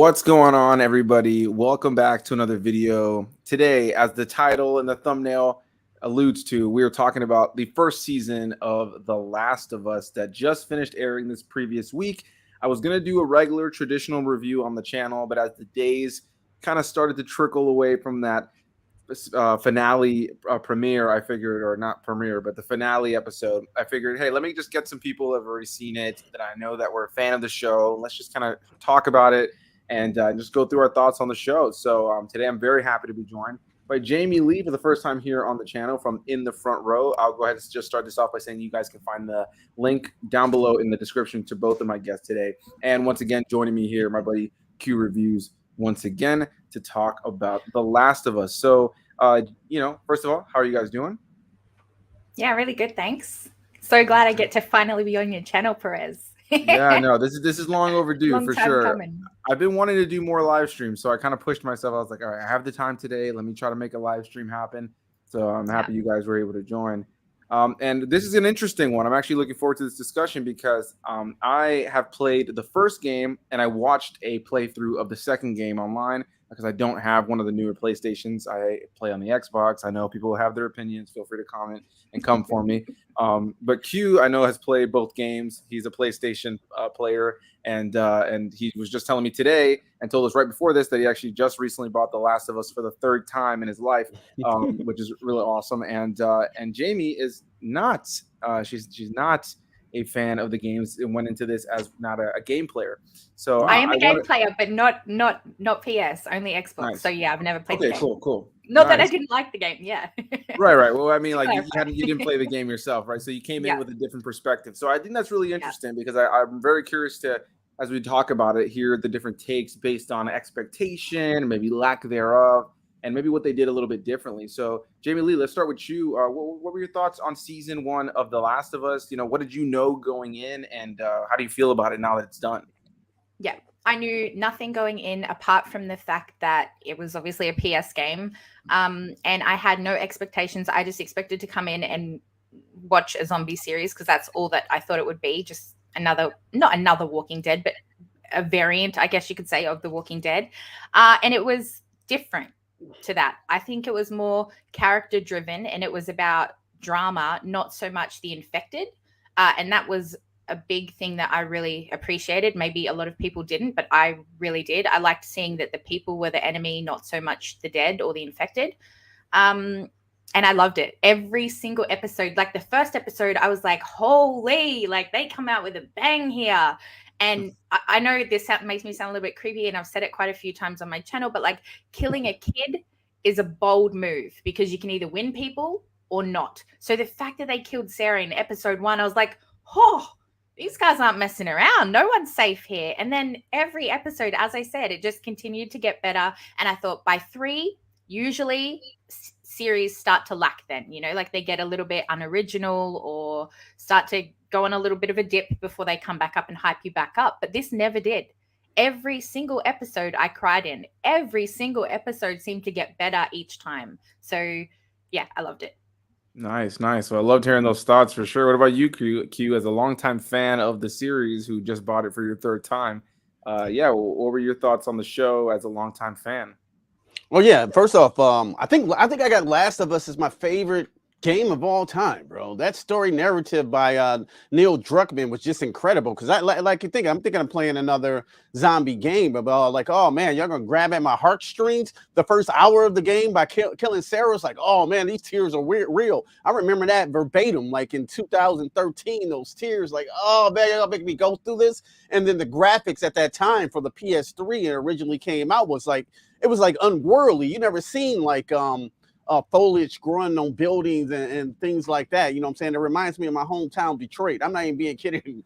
What's going on, everybody? Welcome back to another video. Today, as the title and the thumbnail alludes to, we are talking about the first season of The Last of Us that just finished airing this previous week. I was going to do a regular traditional review on the channel, but as the days kind of started to trickle away from that finale premiere, I figured, or not premiere, but the finale episode, I figured, hey, let me just get some people who have already seen it that I know that were a fan of the show. Let's just kind of talk about it and just go through our thoughts on the show. So today I'm very happy to be joined by Jamie Lee for the first time here on the channel from In the Front Row. I'll go ahead and just start this off by saying you guys can find the link down below in the description to both of my guests today. And once again, joining me here, my buddy Q Reviews, once again to talk about The Last of Us. So, first of all, how are you guys doing? Yeah, really good, thanks. So glad I get to finally be on your channel, Perez. Yeah, no, this is long overdue. Long for time sure. coming. I've been wanting to do more live streams, so I kind of pushed myself. I was like, all right, I have the time today. Let me try to make a live stream happen. So I'm happy you guys were able to join. And this is an interesting one. I'm actually looking forward to this discussion because I have played the first game and I watched a playthrough of the second game online because I don't have one of the newer PlayStations. I play on the Xbox. I know people have their opinions. Feel free to comment and come for me. But Q, I know, has played both games. He's a PlayStation player, and he was just telling me today and told us right before this that he actually just recently bought The Last of Us for the third time in his life, which is really awesome. And Jamie is not. She's not a fan of the games and went into this as not a game player. So I am a game player, but not PS, only Xbox. Nice. So yeah, I've never played the game. Cool. Not that I didn't like the game, yeah. Right. Well, I mean, like you didn't play the game yourself, right? So you came in with a different perspective. So I think that's really interesting because I'm very curious to, as we talk about it, hear the different takes based on expectation, maybe lack thereof, and maybe what they did a little bit differently. So, Jamie Lee, let's start with you. What were your thoughts on season 1 of The Last of Us? What did you know going in, and how do you feel about it now that it's done? Yeah, I knew nothing going in apart from the fact that it was obviously a PS game, and I had no expectations. I just expected to come in and watch a zombie series because that's all that I thought it would be. Just not another Walking Dead, but a variant, I guess you could say, of The Walking Dead, and it was different to that. I think it was more character driven and it was about drama, not so much the infected. And that was a big thing that I really appreciated. Maybe a lot of people didn't, but I really did. I liked seeing that the people were the enemy, not so much the dead or the infected. And I loved it. Every single episode, like the first episode, I was like, holy, like they come out with a bang here. And I know this makes me sound a little bit creepy, and I've said it quite a few times on my channel, but like killing a kid is a bold move because you can either win people or not. So the fact that they killed Sarah in episode 1, I was like, oh, these guys aren't messing around. No one's safe here. And then every episode, as I said, it just continued to get better. And I thought by 3, usually series start to lack then, like they get a little bit unoriginal or start to go on a little bit of a dip before they come back up and hype you back up. But this never did. Every single episode I cried in. Every single episode seemed to get better each time. So yeah, I loved it. Nice. Well, I loved hearing those thoughts for sure. What about you, Q, as a longtime fan of the series who just bought it for your third time? What were your thoughts on the show as a longtime fan? Well, yeah. First off, I think I got Last of Us as my favorite game of all time, bro. That story narrative by Neil Druckmann was just incredible. Because I'm thinking I'm playing another zombie game, but like, oh man, y'all gonna grab at my heartstrings. The first hour of the game by killing Sarah was like, oh man, these tears are real. I remember that verbatim, like in 2013, those tears, like, oh man, y'all make me go through this. And then the graphics at that time for the PS3 and originally came out was like, it was like unworldly. You never seen like foliage growing on buildings and things like that. You know what I'm saying? It reminds me of my hometown, Detroit. I'm not even being kidding.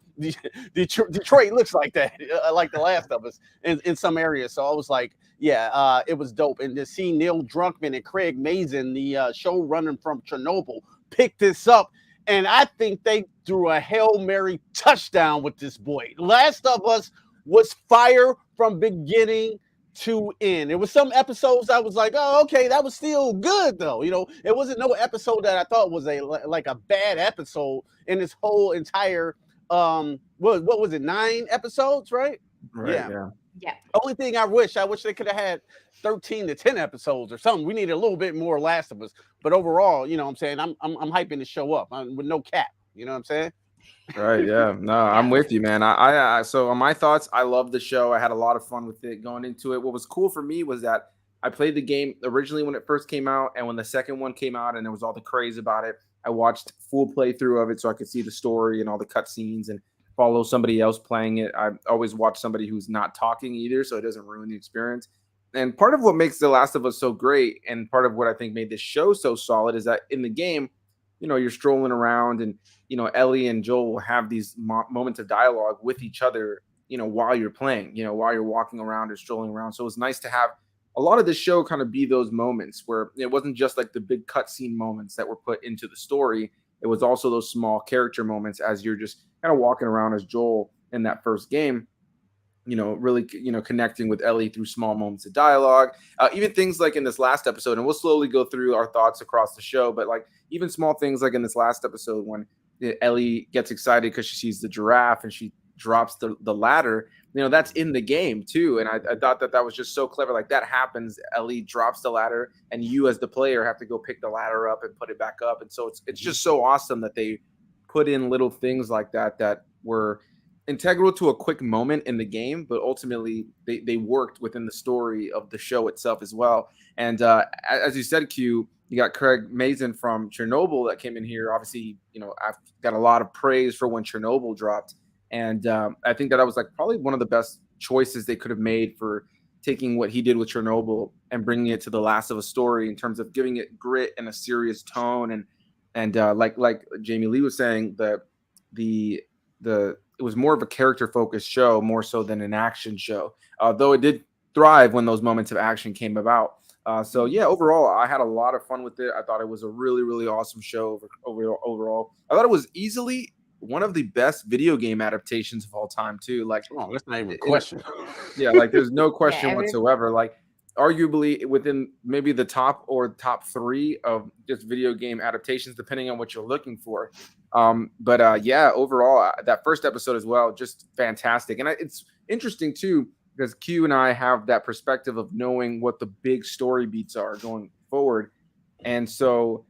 Detroit looks like that, like The Last of Us in some areas. So I was like, yeah, it was dope. And to see Neil Druckmann and Craig Mazin, the showrunner from Chernobyl, pick this up. And I think they threw a Hail Mary touchdown with this boy. Last of Us was fire from beginning to end. There was some episodes I was like, oh, okay, that was still good though. It wasn't no episode that I thought was like a bad episode in this whole entire what was it, 9 episodes, right? Right. Yeah. Yeah. Only thing I wish they could have had 13 to 10 episodes or something. We need a little bit more Last of Us. But overall, you know what I'm saying? I'm hyping the show up with no cap. You know what I'm saying? Right. Yeah. No, I'm with you, man. So on my thoughts, I love the show. I had a lot of fun with it going into it. What was cool for me was that I played the game originally when it first came out, and when the second one came out and there was all the craze about it, I watched full playthrough of it so I could see the story and all the cutscenes and follow somebody else playing it. I always watch somebody who's not talking either, so it doesn't ruin the experience. And part of what makes The Last of Us so great, and part of what I think made this show so solid, is that in the game, you're strolling around and Ellie and Joel will have these moments of dialogue with each other, while you're playing, while you're walking around or strolling around. So it's nice to have a lot of the show kind of be those moments where it wasn't just like the big cutscene moments that were put into the story. It was also those small character moments as you're just kind of walking around as Joel in that first game, really, connecting with Ellie through small moments of dialogue, even things like in this last episode, and we'll slowly go through our thoughts across the show, but like even small things like in this last episode when Ellie gets excited because she sees the giraffe and she drops the ladder, that's in the game too. And I thought that was just so clever. Like that happens, Ellie drops the ladder and you as the player have to go pick the ladder up and put it back up. And so it's just so awesome that they put in little things like that were integral to a quick moment in the game, but ultimately they worked within the story of the show itself as well. And as you said, Q, you got Craig Mazin from Chernobyl that came in here. Obviously, I've got a lot of praise for when Chernobyl dropped. And I think that was like probably one of the best choices they could have made for taking what he did with Chernobyl and bringing it to The Last of Us story in terms of giving it grit and a serious tone. And like Jamie Lee was saying, it was more of a character focused show more so than an action show, though it did thrive when those moments of action came about. So yeah, overall, I had a lot of fun with it. I thought it was a really, really awesome show overall. I thought it was easily one of the best video game adaptations of all time too. Like, oh, that's not even a question. Yeah, like there's no question whatsoever. Like, arguably within maybe the top 3 of just video game adaptations, depending on what you're looking for. Yeah, overall, that first episode as well, just fantastic. And it's interesting too, because Q and I have that perspective of knowing what the big story beats are going forward. And so,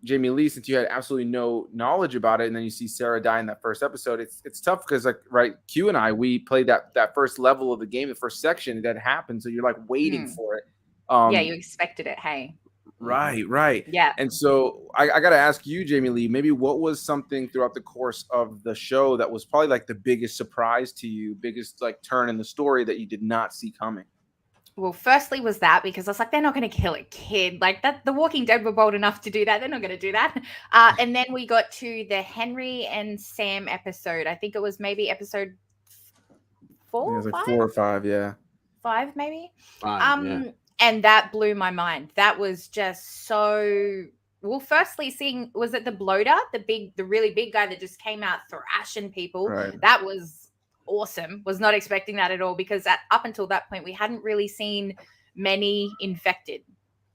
Jamie Lee, since you had absolutely no knowledge about it, and then you see Sarah die in that first episode, it's tough because, like, right, Q and I, we played that first level of the game, the first section that happened. So you're like waiting for it. Yeah, you expected it. Hey. Right. Yeah. And so I got to ask you, Jamie Lee, maybe what was something throughout the course of the show that was probably like the biggest surprise to you, biggest like turn in the story that you did not see coming? Well, firstly was that because I was like, they're not going to kill a kid like that. The Walking Dead were bold enough to do that. They're not going to do that. And then we got to the Henry and Sam episode. I think it was maybe episode 4. It was like 4 or 5. Yeah. 5 maybe. 5, yeah. And that blew my mind. That was just so. Well, firstly, seeing, was it the bloater, the really big guy that just came out thrashing people? Right. That was awesome. Was not expecting that at all because up until that point we hadn't really seen many infected,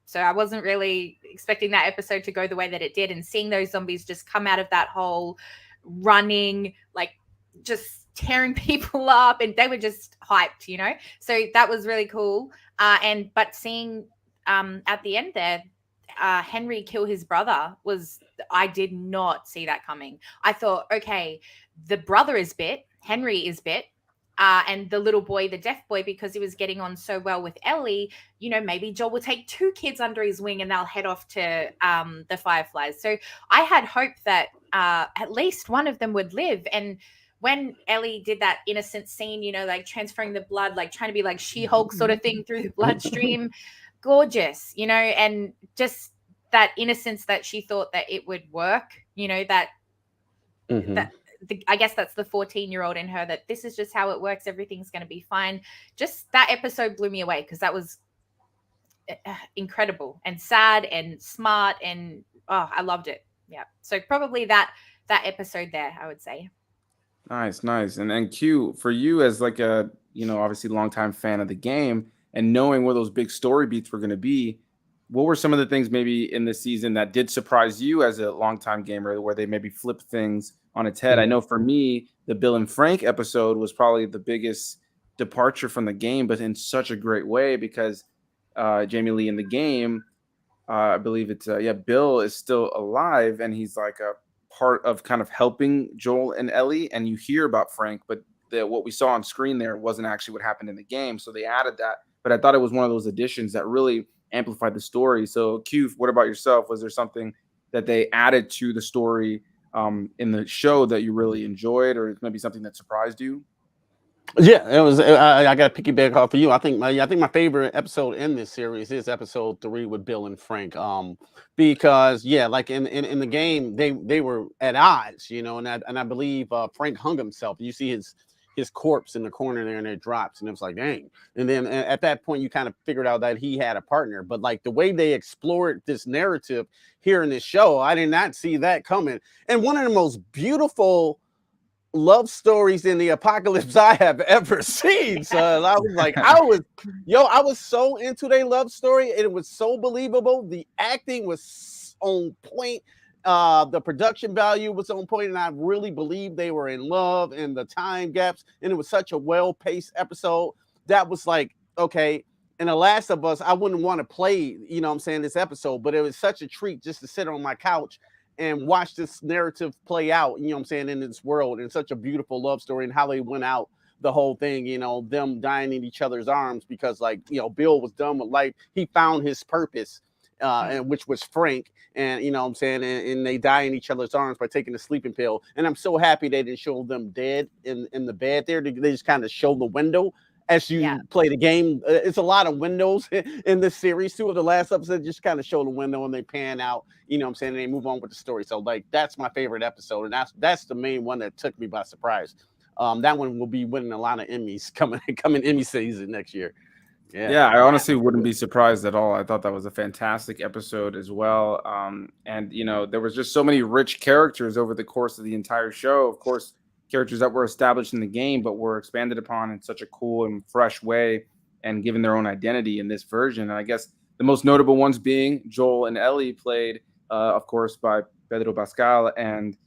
so I wasn't really expecting that episode to go the way that it did. And seeing those zombies just come out of that hole, running, like just tearing people up, and they were just hyped, so that was really cool. But seeing at the end there, Henry kill his brother I did not see that coming. I thought, okay, the brother is bit, Henry is bit, and the little boy, the deaf boy, because he was getting on so well with Ellie, maybe Joel will take 2 kids under his wing and they'll head off to the Fireflies. So I had hope that at least one of them would live. And when Ellie did that innocent scene, like transferring the blood, like trying to be like She-Hulk sort of thing through the bloodstream, gorgeous, and just that innocence that she thought that it would work, that I guess that's the 14-year-old in her, that this is just how it works. Everything's going to be fine. Just that episode blew me away because that was incredible and sad and smart. And I loved it. Yeah. So probably that episode there, I would say. Nice. And Q, for you as like a, obviously longtime fan of the game and knowing where those big story beats were going to be, what were some of the things maybe in this season that did surprise you as a longtime gamer where they maybe flipped things on its head? I know for me, the Bill and Frank episode was probably the biggest departure from the game, but in such a great way because Jamie Lee in the game, I believe it's Bill is still alive, and he's like a part of kind of helping Joel and Ellie. And you hear about Frank, but what we saw on screen there wasn't actually what happened in the game. So they added that. But I thought it was one of those additions that really amplified the story. So Q, what about yourself? Was there something that they added to the story in the show that you really enjoyed, or maybe something that surprised you? Yeah, it was. I got to piggyback off of you. I think my favorite episode in this series is episode 3 with Bill and Frank. Because like in the game, they were at odds, and I believe Frank hung himself. You see his corpse in the corner there, and it drops, and it was like, dang. And then at that point, you kind of figured out that he had a partner. But like the way they explored this narrative here in this show, I did not see that coming. And one of the most beautiful love stories in the apocalypse I have ever seen. So I was like, I was so into their love story. It was so believable. The acting was on point. The production value was on point, and I really believed they were in love, and the time gaps. And it was such a well-paced episode that was like, okay. And The Last of Us, I wouldn't want to play, this episode, but it was such a treat just to sit on my couch and watch this narrative play out, in this world, and such a beautiful love story, and how they went out the whole thing, them dying in each other's arms because Bill was done with life. He found his purpose, and which was Frank, and and they die in each other's arms by taking the sleeping pill. And I'm so happy they didn't show them dead in the bed there. They just kind of show the window as you play the game. It's a lot of windows in this series too. Of the last episode, just kind of show the window and they pan out, and they move on with the story. So that's my favorite episode, and that's the main one that took me by surprise. That one will be winning a lot of Emmys coming Emmy season next year. Yeah, I honestly wouldn't be surprised at all. I thought that was a fantastic episode as well. And there was just so many rich characters over the course of the entire show. Of course, characters that were established in the game, but were expanded upon in such a cool and fresh way and given their own identity in this version. And I guess the most notable ones being Joel and Ellie, played, of course, by Pedro Pascal and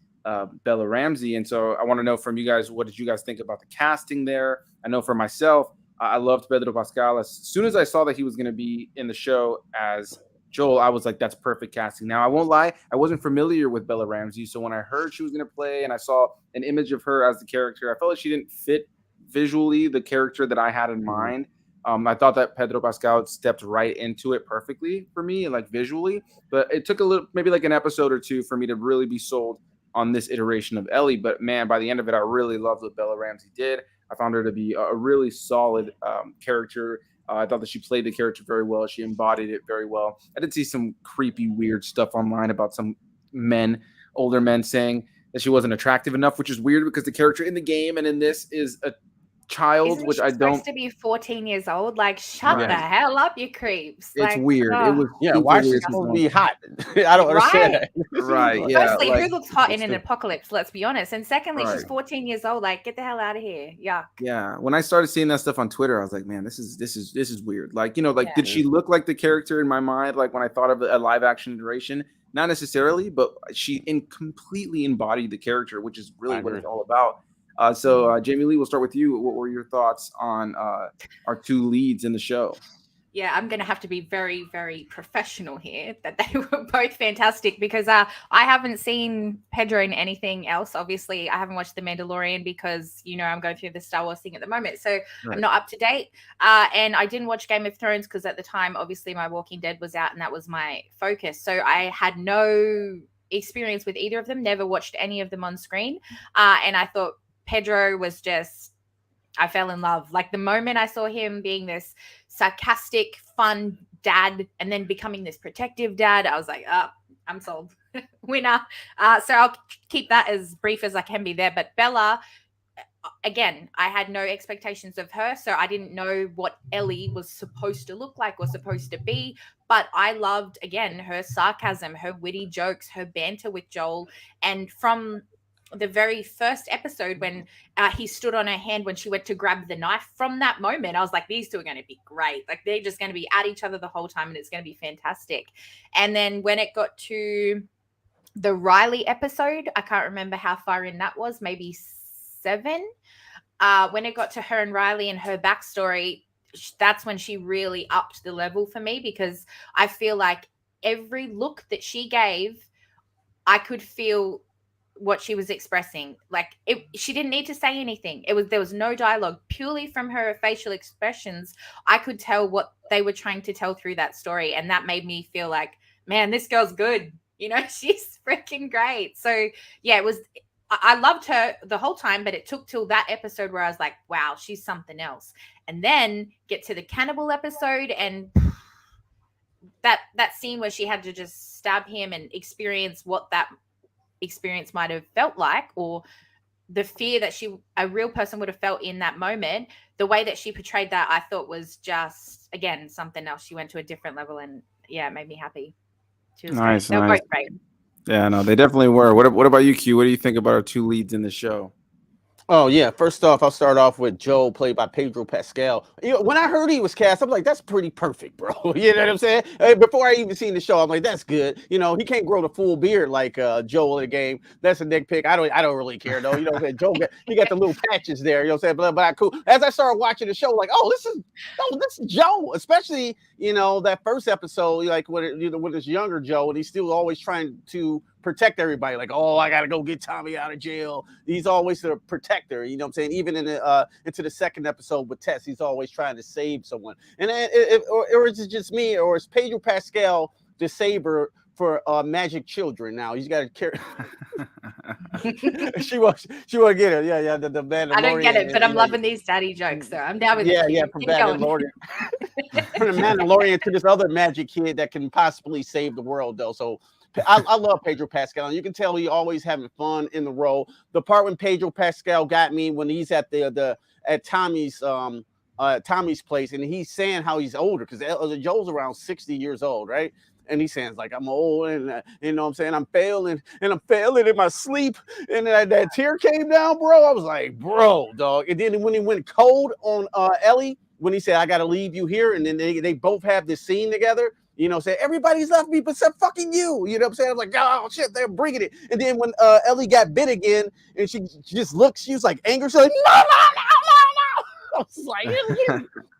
Bella Ramsey. And so I want to know from you guys, what did you guys think about the casting there? I know for myself, I loved Pedro Pascal. As soon as I saw that he was going to be in the show as Joel, I was like, that's perfect casting. Now, I won't lie, I wasn't familiar with Bella Ramsey. So when I heard she was going to play and I saw an image of her as the character, I felt like she didn't fit visually the character that I had in mind. I thought that Pedro Pascal stepped right into it perfectly for me, like visually. But it took maybe like an episode or two for me to really be sold on this iteration of Ellie. But man, by the end of it, I really loved what Bella Ramsey did. I found her to be a really solid character. I thought that she played the character very well. She embodied it very well. I did see some creepy, weird stuff online about some older men saying that she wasn't attractive enough, which is weird because the character in the game and in this is a child. Isn't which she I don't. Supposed to be 14 years old. Like, shut the hell up, you creeps. It's weird. It was why is she supposed to be hot? I don't understand. Right. Yeah. Firstly, who looks hot in an apocalypse? Let's be honest. And secondly, she's 14 years old. Like, get the hell out of here. Yuck. Yeah. When I started seeing that stuff on Twitter, I was like, man, this is weird. Like, did she look like the character in my mind? Like when I thought of a live action iteration, not necessarily, but she completely embodied the character, which is really what it's all about. So Jamie Lee, we'll start with you. What were your thoughts on our two leads in the show? Yeah, I'm going to have to be very, very professional here. That they were both fantastic because I haven't seen Pedro in anything else. Obviously, I haven't watched The Mandalorian because, I'm going through the Star Wars thing at the moment. So I'm not up to date. And I didn't watch Game of Thrones because at the time, obviously, my Walking Dead was out and that was my focus. So I had no experience with either of them, never watched any of them on screen. And I thought Pedro was I fell in love. Like the moment I saw him being this sarcastic, fun dad and then becoming this protective dad, I was like, I'm sold. Winner. So I'll keep that as brief as I can be there. But Bella, again, I had no expectations of her. So I didn't know what Ellie was supposed to look like or supposed to be. But I loved, again, her sarcasm, her witty jokes, her banter with Joel. And from the very first episode when he stood on her hand when she went to grab the knife, from that moment I was like, these two are going to be great. Like they're just going to be at each other the whole time and it's going to be fantastic. And then when it got to the Riley episode, I can't remember how far in that was, maybe 7. when it got to her and Riley and her backstory, that's when she really upped the level for me, because I feel like every look that she gave, I could feel what she was expressing. Like she didn't need to say anything. There was no dialogue. Purely from her facial expressions, I could tell what they were trying to tell through that story, and that made me feel like, man, this girl's good. She's freaking great. So yeah, it was. I loved her the whole time, but it took till that episode where I was like, wow, she's something else. And then get to the cannibal episode, and that scene where she had to just stab him and experience what that experience might have felt like, or the fear that a real person would have felt in that moment. The way that she portrayed that, I thought was just, again, something else. She went to a different level, and yeah, it made me happy. She was Nice, great. They were nice. both great. Yeah, no, they definitely were. What about you, Q? What do you think about our two leads in the show? Oh yeah, first off, I'll start off with Joe, played by Pedro Pascal. When I heard he was cast, I'm like, that's pretty perfect, bro. You know what I'm saying? Before I even seen the show, I'm like, that's good. He can't grow the full beard like Joel in the game. That's a nitpick. I don't really care though. You know what I'm saying? Joe, he got the little patches there. You know what I'm saying? But cool. As I started watching the show, like, this is Joe. Especially that first episode, like with this younger Joe, and he's still always trying to protect everybody. Like, I gotta go get Tommy out of jail. He's always the protector. You know what I'm saying? Even in into the second episode with Tess, he's always trying to save someone. And or is it just me, or is Pedro Pascal the saber for magic children? Now he's got to carry. she won't get it. Yeah. The Mandalorian. I don't get it, but I'm loving these daddy jokes. So I'm down with it. Yeah. From Mandalorian, from the Mandalorian to this other magic kid that can possibly save the world, though. So. I love Pedro Pascal. You can tell he always having fun in the role. The part when Pedro Pascal got me when he's at at Tommy's place, and he's saying how he's older, because Joe's around 60 years old, right? And he's saying like, I'm old, and you know what I'm saying, I'm failing in my sleep, and that tear came down, bro. I was like, bro, dog. And then when he went cold on Ellie, when he said, I gotta leave you here, and then they both have this scene together. Say everybody's left me except fucking you. You know what I'm saying? I'm like, oh shit, they're bringing it. And then when Ellie got bit again, and she just looks, she was like angry. She's like, no. I was like,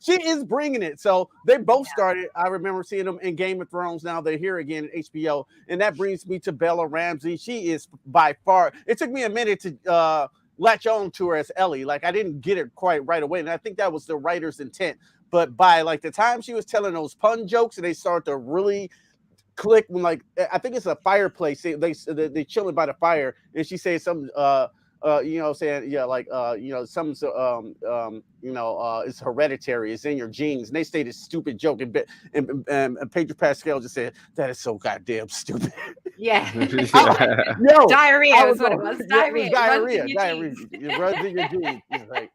she is bringing it. So they both started. I remember seeing them in Game of Thrones. Now they're here again at HBO, and that brings me to Bella Ramsey. She is by far. It took me a minute to latch on to her as Ellie. Like I didn't get it quite right away, and I think that was the writer's intent. But by like the time she was telling those pun jokes, and they start to really click, when like I think it's a fireplace. They chilling by the fire, and she says something. Saying like some it's hereditary, it's in your genes. And they say this stupid joke, and Pedro Pascal just said that is so goddamn stupid. Yeah. Diarrhea is what it was. Diarrhea. It runs in your genes. Like,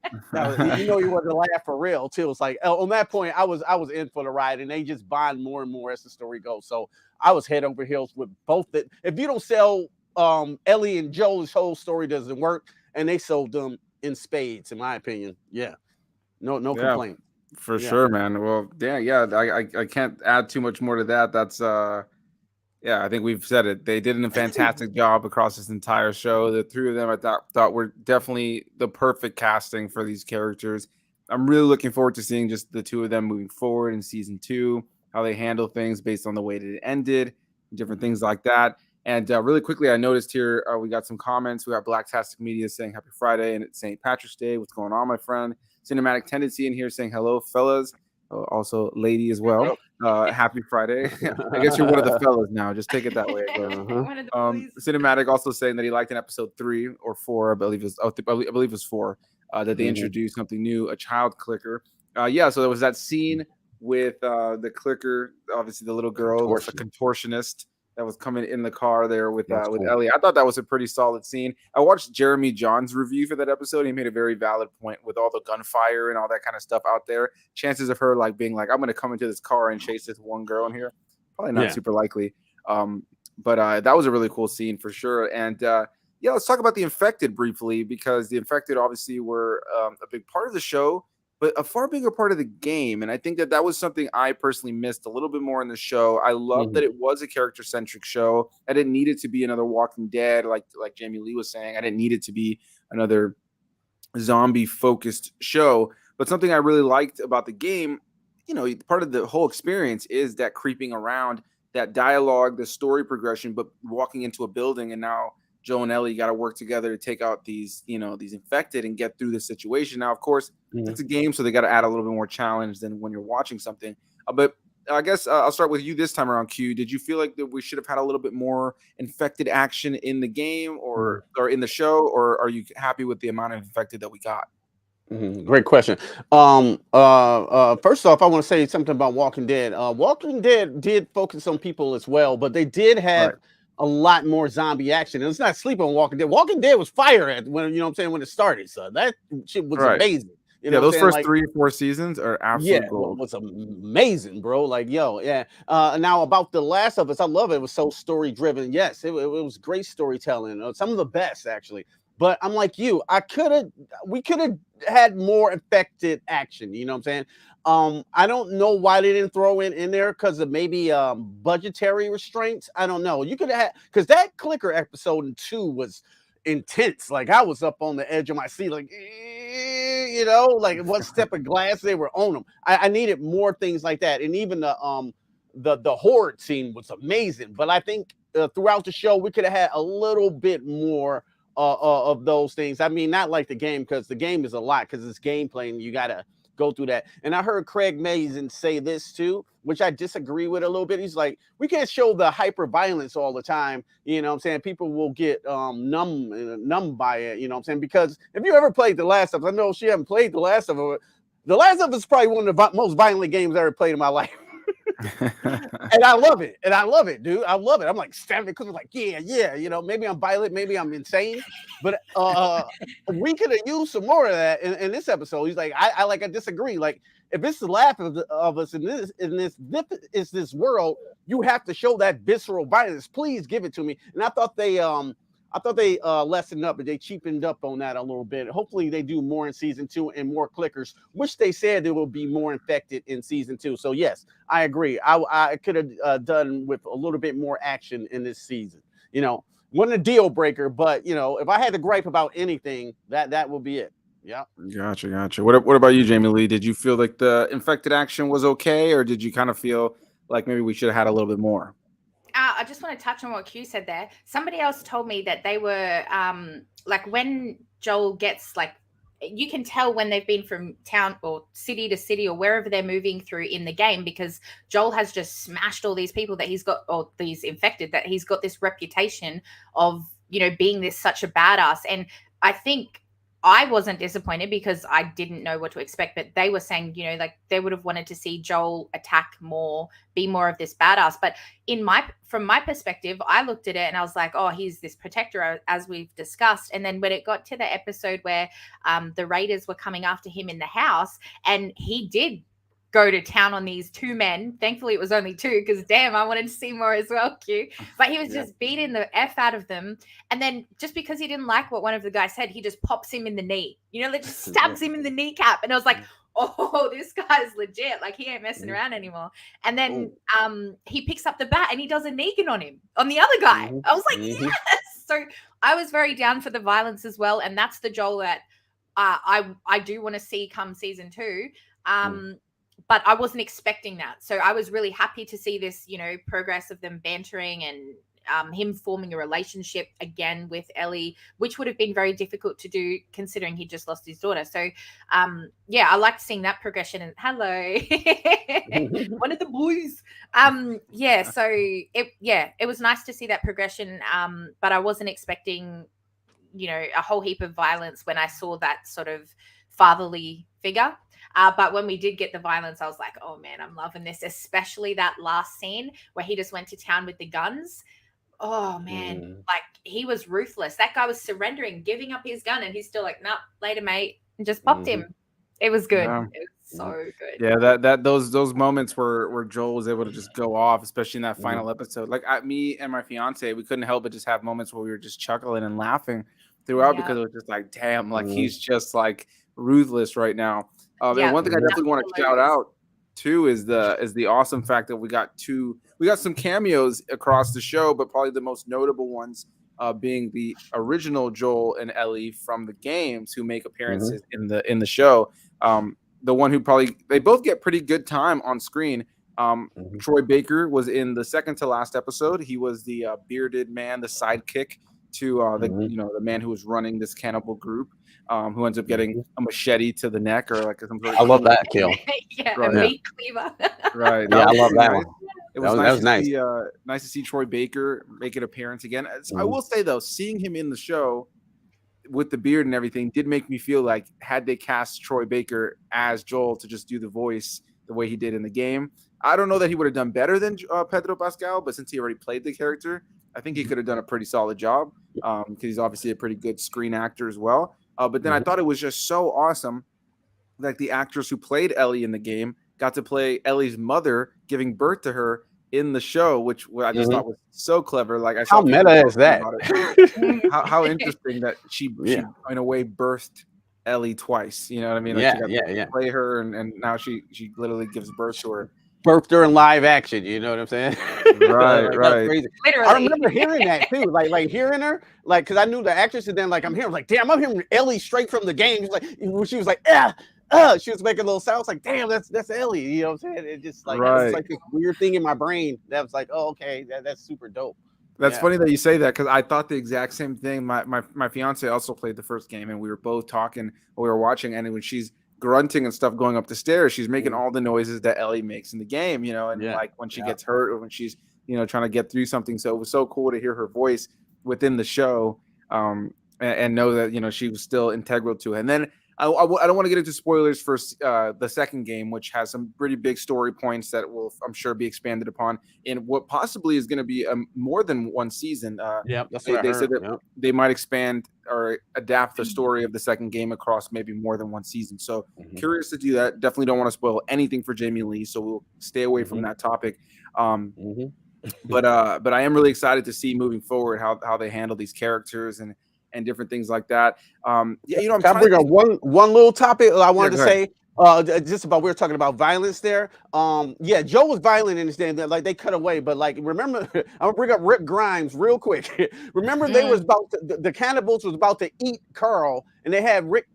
you want to laugh for real too. It's like on that point, I was in for the ride, and they just bond more and more as the story goes. So I was head over heels with both. If you don't sell Ellie and Joel's whole story doesn't work, and they sold them in spades, in my opinion. Yeah, no complaint. For sure, man. Well, yeah. I can't add too much more to that. That's I think we've said it. They did a fantastic job across this entire show. The three of them I thought were definitely the perfect casting for these characters. I'm really looking forward to seeing just the two of them moving forward in season 2, how they handle things based on the way that it ended, different things like that. And really quickly, I noticed here we got some comments. We got Blacktastic Media saying Happy Friday, and it's St. Patrick's Day. What's going on, my friend? Cinematic Tendency in here saying hello, fellas. Also, lady as well. Happy Friday. I guess you're one of the fellas now. Just take it that way. Cinematic also saying that he liked in episode 3 or 4. I believe it was 4 that they introduced something new, a child clicker. So there was that scene with the clicker, obviously the little girl, the contortionist that was coming in the car there with Ellie. I thought that was a pretty solid scene. I watched Jeremy John's review for that episode. He made a very valid point with all the gunfire and all that kind of stuff out there. Chances of her like being like, I'm going to come into this car and chase this one girl in here, probably not super likely. But that was a really cool scene for sure. And let's talk about the Infected briefly, because the Infected obviously were a big part of the show, but a far bigger part of the game. And I think that was something I personally missed a little bit more in the show. I love that it was a character-centric show. I didn't need it to be another Walking Dead, like Jamie Lee was saying. I didn't need it to be another zombie focused show. But something I really liked about the game, part of the whole experience is that creeping around, that dialogue, the story progression, but walking into a building and now Joe and Ellie got to work together to take out these infected and get through this situation. Now, of course, it's a game, so they got to add a little bit more challenge than when you're watching something. But I guess I'll start with you this time around, Q. Did you feel like that we should have had a little bit more infected action in the game or in the show, or are you happy with the amount of infected that we got? Great question. First off, I want to say something about Walking Dead. Walking Dead did focus on people as well, but they did have a lot more zombie action. And let's not sleep on Walking Dead. Walking Dead was fire at when when it started. So that shit was amazing. Those first 3 or 4 seasons are absolute gold. It was amazing, bro. Like, now about The Last of Us, I love it. It was so story driven. Yes, it was great storytelling. Some of the best, actually. But I'm like you. We could have had more infected action. You know what I'm saying? I don't know why they didn't throw in there because of maybe budgetary restraints. I don't know. You could have had, because that clicker episode in 2 was intense. Like, I was up on the edge of my seat, like, like one step of glass, they were on them. I needed more things like that. And even the horde scene was amazing. But I think throughout the show, we could have had a little bit more of those things. I mean, not like the game, because the game is a lot, because it's gameplay and you got to go through that. And I heard Craig Mazin say this too, which I disagree with a little bit. He's like, we can't show the hyper violence all the time. You know what I'm saying? People will get numb by it. You know what I'm saying? Because if you ever played The Last of Us, I know she haven't played The Last of Us. The Last of Us is probably one of the most violent games I ever played in my life. And I love it. And I love it, dude. I love it. I'm like stabbing because I'm like, maybe I'm violent, maybe I'm insane. But we could have used some more of that in this episode. He's like, I disagree. Like, if it's the laugh of us in this world, you have to show that visceral violence. Please give it to me. And I thought they lessened up, but they cheapened up on that a little bit. Hopefully they do more in season 2 and more clickers, which they said there will be more infected in season 2. So yes, I agree. I could have done with a little bit more action in this season. Wasn't a deal breaker, but if I had to gripe about anything, that will be it. Yeah. Gotcha. What about you, Jamie Lee? Did you feel like the infected action was okay, or did you kind of feel like maybe we should have had a little bit more? I just want to touch on what Q said there. Somebody else told me that they were like, when Joel gets, like, you can tell when they've been from town or city to city or wherever they're moving through in the game, because Joel has just smashed all these people that he's got, or these infected, that he's got this reputation of, being such a badass. And I think I wasn't disappointed because I didn't know what to expect, but they were saying, like, they would have wanted to see Joel attack more, be more of this badass. But from my perspective, I looked at it and I was like, oh, he's this protector, as we've discussed. And then when it got to the episode where the raiders were coming after him in the house, and he did go to town on these 2 men. Thankfully, it was only 2, because damn, I wanted to see more as well, Q. But he was just beating the F out of them. And then just because he didn't like what one of the guys said, he just pops him in the knee. Like, just stabs him in the kneecap. And I was like, oh, this guy's legit. Like, he ain't messing around anymore. And then he picks up the bat and he does a Negan on the other guy. I was like, yes. So I was very down for the violence as well. And that's the Joel that I do want to see come season 2. But I wasn't expecting that. So I was really happy to see this, progress of them bantering and him forming a relationship again with Ellie, which would have been very difficult to do considering he just lost his daughter. So, I liked seeing that progression. And hello, one of the boys. So it was nice to see that progression. But I wasn't expecting, a whole heap of violence when I saw that sort of fatherly figure. But when we did get the violence, I was like, oh, man, I'm loving this, especially that last scene where he just went to town with the guns. Oh, man, like, he was ruthless. That guy was surrendering, giving up his gun, and he's still like, nah, later, mate, and just popped him. It was good. Yeah. It was so good. Yeah, those moments where Joel was able to just go off, especially in that final episode. Like, me and my fiance, we couldn't help but just have moments where we were just chuckling and laughing throughout because it was just like, damn, like, he's just like ruthless right now. And one thing I definitely want to shout out too is the awesome fact that we got some cameos across the show, but probably the most notable ones being the original Joel and Ellie from the games who make appearances in the show. The one who they both get pretty good time on screen. Troy Baker was in the second to last episode. He was the bearded man, the sidekick to the man who was running this cannibal group, who ends up getting a machete to the neck or like some sort of. I love that kill. A meat cleaver. Right. Yeah, I love that nice. one. It was nice. nice. Nice to see Troy Baker make an appearance again. I will say though, seeing him in the show with the beard and everything did make me feel like had they cast Troy Baker as Joel to just do the voice the way he did in the game, I don't know that he would have done better than Pedro Pascal, but since he already played the character, I think he could have done a pretty solid job because he's obviously a pretty good screen actor as well. But then I thought it was just so awesome, like the actress who played Ellie in the game got to play Ellie's mother giving birth to her in the show, which I just thought was so clever. Like I saw how meta is that? How interesting that she in a way birthed Ellie twice. You know what I mean? Like she got to play her, and now she literally gives birth to her. Birthed her in live action. You know what I'm saying? Right. Crazy. Literally. I remember hearing that too. Like hearing her, like because I knew the actress, and then like I'm hearing like, damn, I'm hearing Ellie straight from the game. She's like, she was like, she was making little sounds like, damn, that's Ellie. You know what I'm saying? It just like it's like this weird thing in my brain that was like, oh, okay, that's super dope. That's funny that you say that because I thought the exact same thing. My fiance also played the first game, and we were both talking while we were watching. And when she's grunting and stuff going up the stairs, she's making all the noises that Ellie makes in the game, and like when she gets hurt or when she's trying to get through something. So it was so cool to hear her voice within the show, and know that she was still integral to it. And then I don't want to get into spoilers for the second game, which has some pretty big story points that will, I'm sure, be expanded upon in what possibly is going to be more than one season. That's what they said that they might expand or adapt the story of the second game across maybe more than one season. So curious to do that. Definitely don't want to spoil anything for Jamie Lee, so we'll stay away from that topic. But I am really excited to see moving forward how they handle these characters and different things like that. I'm Can I bring up one little topic I wanted to say? Just about, we were talking about violence there. Joe was violent in this game. Like they cut away, but like remember, I'm gonna bring up Rick Grimes real quick. Remember they was about the cannibals was about to eat Carl, and they had Rick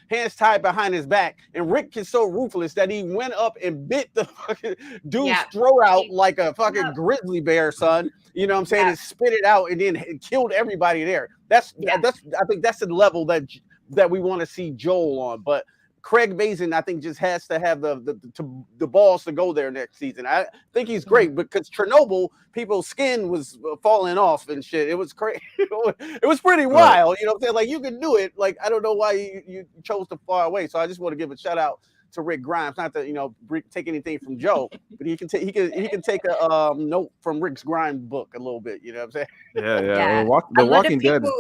hands tied behind his back, and Rick is so ruthless that he went up and bit the fucking dude's throat out like a fucking grizzly bear, son. You know what I'm saying? And spit it out, and then it killed everybody there. That's I think that's the level that we want to see Joel on. But Craig Mazin, I think, just has to have the balls to go there next season. I think he's great because Chernobyl, people's skin was falling off and shit. It was crazy. It was pretty wild. You know what I'm saying? Like you can do it. Like I don't know why you chose to far away. So I just want to give a shout out to Rick Grimes. Not to take anything from Joe, but he can take a note from Rick's Grimes book a little bit. You know what I'm saying? Yeah. The Walking Dead is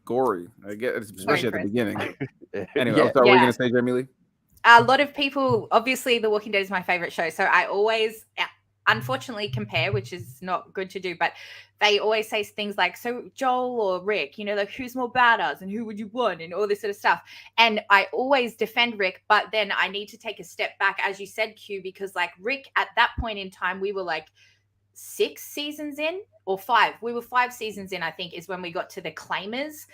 gory. I get, especially at the beginning. Anyway, what were you gonna say, Jamie Lee? A lot of people, obviously, The Walking Dead is my favorite show, so I always, unfortunately, compare, which is not good to do. But they always say things like, "So Joel or Rick, like who's more badass and who would you want?" and all this sort of stuff. And I always defend Rick, but then I need to take a step back, as you said, Q, because like Rick at that point in time, we were like 6 seasons in or 5. We were 5 seasons in, I think, is when we got to the Claimers.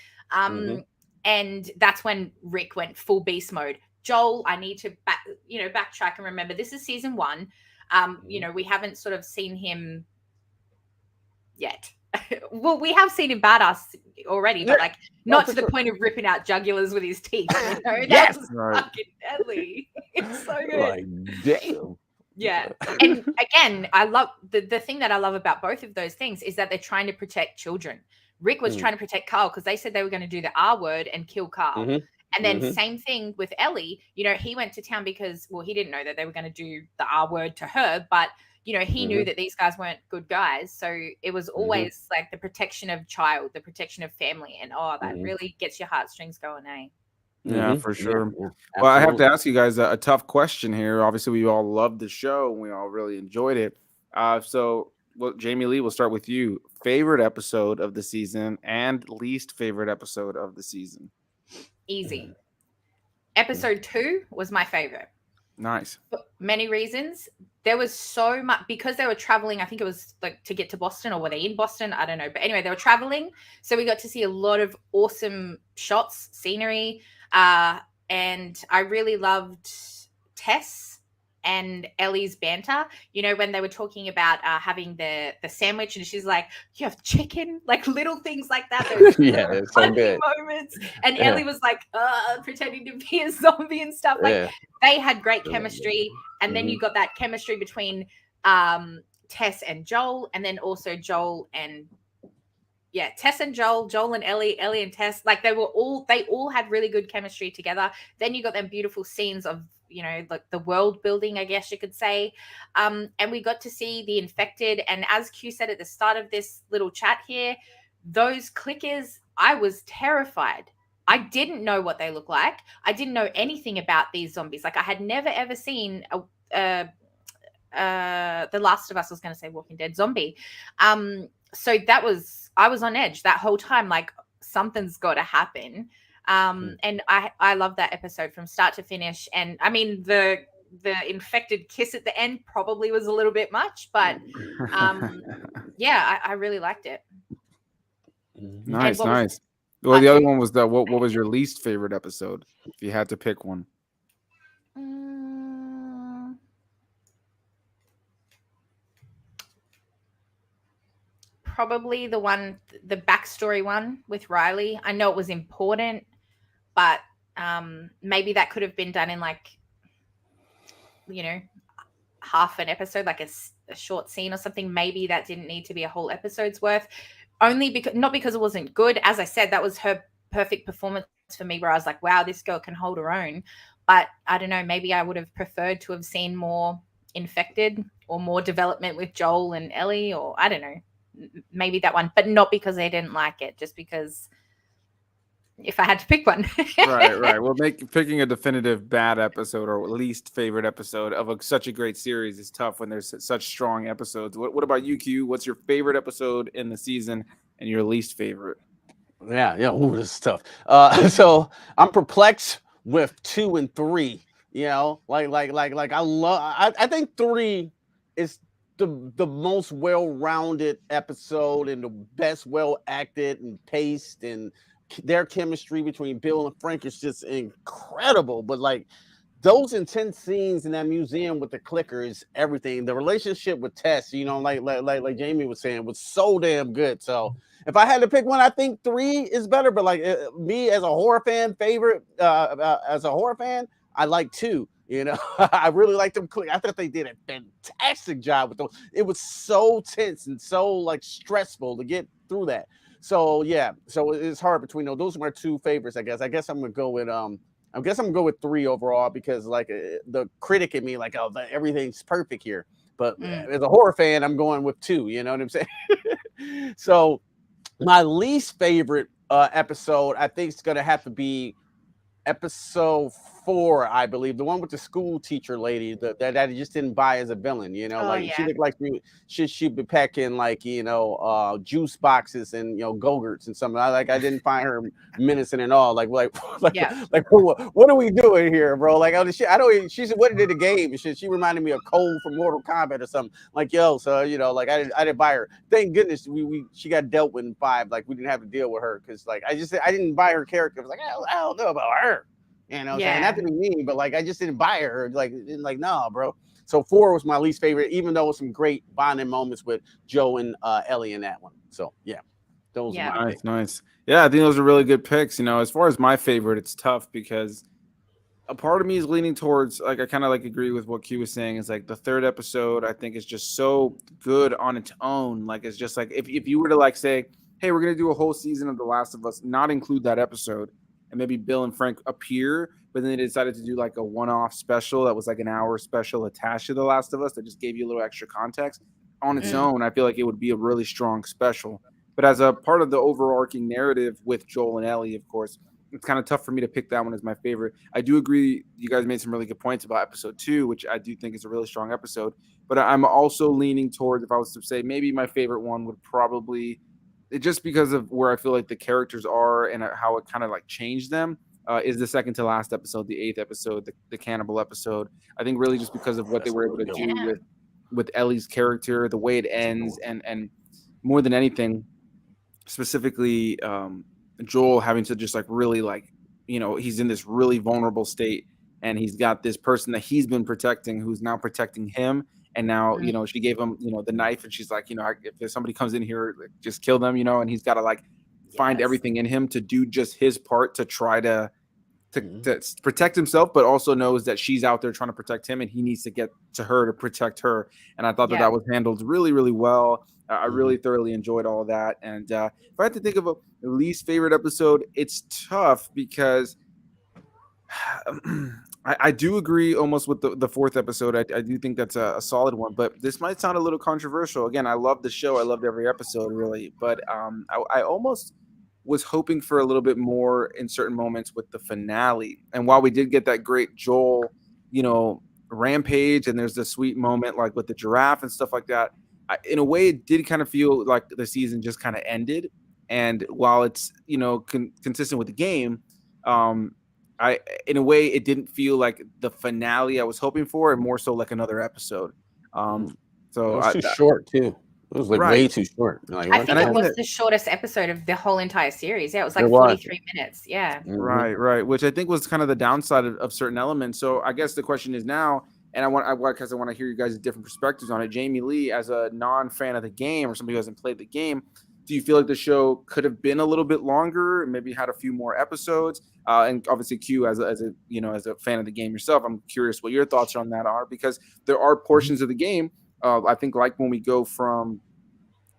And that's when Rick went full beast mode. Joel, I need to backtrack and remember this is season 1. We haven't sort of seen him yet. Well, we have seen him badass already, but like not to the point of ripping out jugulars with his teeth. That's fucking deadly. It's so good. Like, damn. Yeah. And again, I love the thing that I love about both of those things is that they're trying to protect children. Rick was trying to protect Carl because they said they were going to do the R word and kill Carl. And then same thing with Ellie, he went to town because, well, he didn't know that they were going to do the R word to her, but, he knew that these guys weren't good guys. So it was always like the protection of child, the protection of family. And, that really gets your heartstrings going, eh? Yeah, for sure. Well, I have to ask you guys a tough question here. Obviously, we all loved the show and we all really enjoyed it. Jamie Lee, we'll start with you. Favorite episode of the season and least favorite episode of the season? Easy. Episode 2 was my favorite. Nice. For many reasons. there was so much because they were traveling. I think it was like to get to Boston, or were they in Boston? I don't know. But anyway, they were traveling. So we got to see a lot of awesome shots, scenery. And I really loved Tess and Ellie's banter. You know, when they were talking about having the sandwich, and she's like, "You have chicken," like little things like that. Those Yeah, it's so funny good. moments. And Ellie was like, pretending to be a zombie and stuff. Like they had great chemistry. And then you got that chemistry between Tess and Joel, and then also Tess and Joel and Ellie and Tess. Like they all had really good chemistry together. Then you got them beautiful scenes of, you know, like the world building, I guess you could say. And we got to see the infected. And as Q said at the start of this little chat here, those clickers, I was terrified. I didn't know what they look like. I didn't know anything about these zombies. Like I had never ever seen The Last of Us, I was going to say Walking Dead zombie. So I was on edge that whole time. Like something's got to happen. And I love that episode from start to finish. And I mean, the infected kiss at the end probably was a little bit much, but I really liked it. Nice. Well, the other one was what was your least favorite episode, if you had to pick one? Probably the backstory one with Riley. I know it was important, but maybe that could have been done in like, you know, half an episode, like a short scene or something. Maybe that didn't need to be a whole episode's worth. Only because, not because it wasn't good. As I said, that was her perfect performance for me, where I was like, wow, this girl can hold her own. But I don't know, maybe I would have preferred to have seen more infected or more development with Joel and Ellie, or I don't know, maybe that one, but not because I didn't like it, just because if I had to pick one. Right. Well, picking a definitive bad episode or least favorite episode of such a great series is tough when there's such strong episodes. What about you, Q? What's your favorite episode in the season and your least favorite? Yeah. Ooh, this is tough. So I'm perplexed with 2 and 3. You know, like I think 3 is the most well-rounded episode and the best well-acted and paced, and their chemistry between Bill and Frank is just incredible. But like those intense scenes in that museum with the clickers, everything, the relationship with Tess, you know, like Jamie was saying, was so damn good. So if I had to pick one, I think 3 is better. But like me as a horror fan, as a horror fan, I like 2. You know, I really liked them. I thought they did a fantastic job with those. It was so tense and so like stressful to get through that. So yeah, so it's hard between those. Those are my 2 favorites, I guess. I guess I'm gonna go with 3 overall, because like the critic in me, like, oh, everything's perfect here. But as a horror fan, I'm going with 2. You know what I'm saying? So my least favorite episode, I think, is gonna have to be episode 4, I believe, the one with the school teacher lady that I just didn't buy as a villain. You know, she looked like she'd be packing like, you know, juice boxes and, you know, Go-Gurts and something. I didn't find her menacing at all. Like what are we doing here, bro? Like, she's what did the game and shit. She reminded me of Cole from Mortal Kombat or something. Like, yo, so you know, like I didn't buy her. Thank goodness she got dealt with in 5. Like we didn't have to deal with her, because like I didn't buy her character. I was like, I don't know about her. You know, saying not to be mean, but like I just didn't buy her. Like no, bro. So 4 was my least favorite, even though it was some great bonding moments with Joe and Ellie in that one. So yeah, those are my nice. Yeah, I think those are really good picks. You know, as far as my favorite, it's tough because a part of me is leaning towards, like, I kind of like agree with what Q was saying. Is like the 3rd episode, I think, is just so good on its own. Like, it's just like if you were to like say, hey, we're gonna do a whole season of The Last of Us, not include that episode, and maybe Bill and Frank appear, but then they decided to do like a one-off special that was like an hour special attached to The Last of Us that just gave you a little extra context on its own. I feel like it would be a really strong special. But as a part of the overarching narrative with Joel and Ellie, of course, it's kind of tough for me to pick that one as my favorite. I do agree. You guys made some really good points about episode 2, which I do think is a really strong episode. But I'm also leaning towards, if I was to say, maybe my favorite one would probably, just because of where I feel like the characters are and how it kind of like changed them. is the second to last episode, the 8th episode, the cannibal episode. I think really just because of what they were able to do with Ellie's character, the way it ends, and more than anything, specifically Joel having to just like really like, you know, he's in this really vulnerable state, and he's got this person that he's been protecting who's now protecting him. And now, you know, she gave him, you know, the knife, and she's like, you know, if somebody comes in here, like, just kill them, you know, and he's got to like find everything in him to do just his part to try to protect himself, but also knows that she's out there trying to protect him, and he needs to get to her to protect her. And I thought that was handled really, really well. I really thoroughly enjoyed all of that. And if I had to think of a least favorite episode, it's tough because I do agree almost with the 4th episode. I do think that's a solid one, but this might sound a little controversial. Again, I love the show. I loved every episode, really. But I almost was hoping for a little bit more in certain moments with the finale. And while we did get that great Joel, you know, rampage, and there's this sweet moment like with the giraffe and stuff like that, in a way, it did kind of feel like the season just kind of ended. And while it's, you know, consistent with the game, in a way, it didn't feel like the finale I was hoping for, and more so like another episode. So it was too short too. It was like way too short. Like, I think it was the shortest episode of the whole entire series. Yeah, it was like 43 minutes. Yeah. Right. Which I think was kind of the downside of certain elements. So I guess the question is now, and I want to hear you guys' different perspectives on it. Jamie Lee, as a non-fan of the game or somebody who hasn't played the game, do you feel like the show could have been a little bit longer, maybe had a few more episodes? And obviously, Q, as a fan of the game yourself, I'm curious what your thoughts on that are, because there are portions of the game. I think like when we go from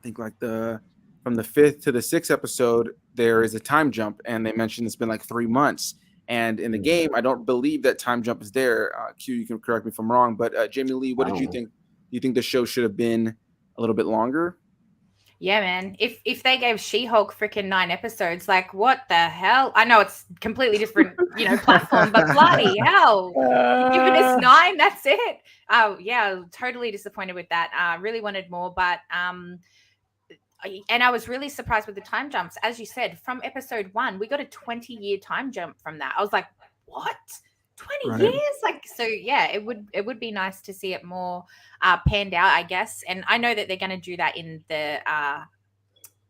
the 5th to the 6th episode, there is a time jump, and they mentioned it's been like 3 months. And in the game, I don't believe that time jump is there. Q, you can correct me if I'm wrong, but Jamie Lee, what did you think? Do you think the show should have been a little bit longer? Yeah, man. If they gave She-Hulk freaking 9 episodes, like what the hell? I know it's completely different, you know, platform, but bloody hell. Given us 9, that's it. Yeah, totally disappointed with that. Really wanted more, but and I was really surprised with the time jumps. As you said, from episode 1, we got a 20-year time jump from that. I was like, what? 20 years? Like, so yeah, it would be nice to see it more panned out, I guess. And I know that they're going to do that in the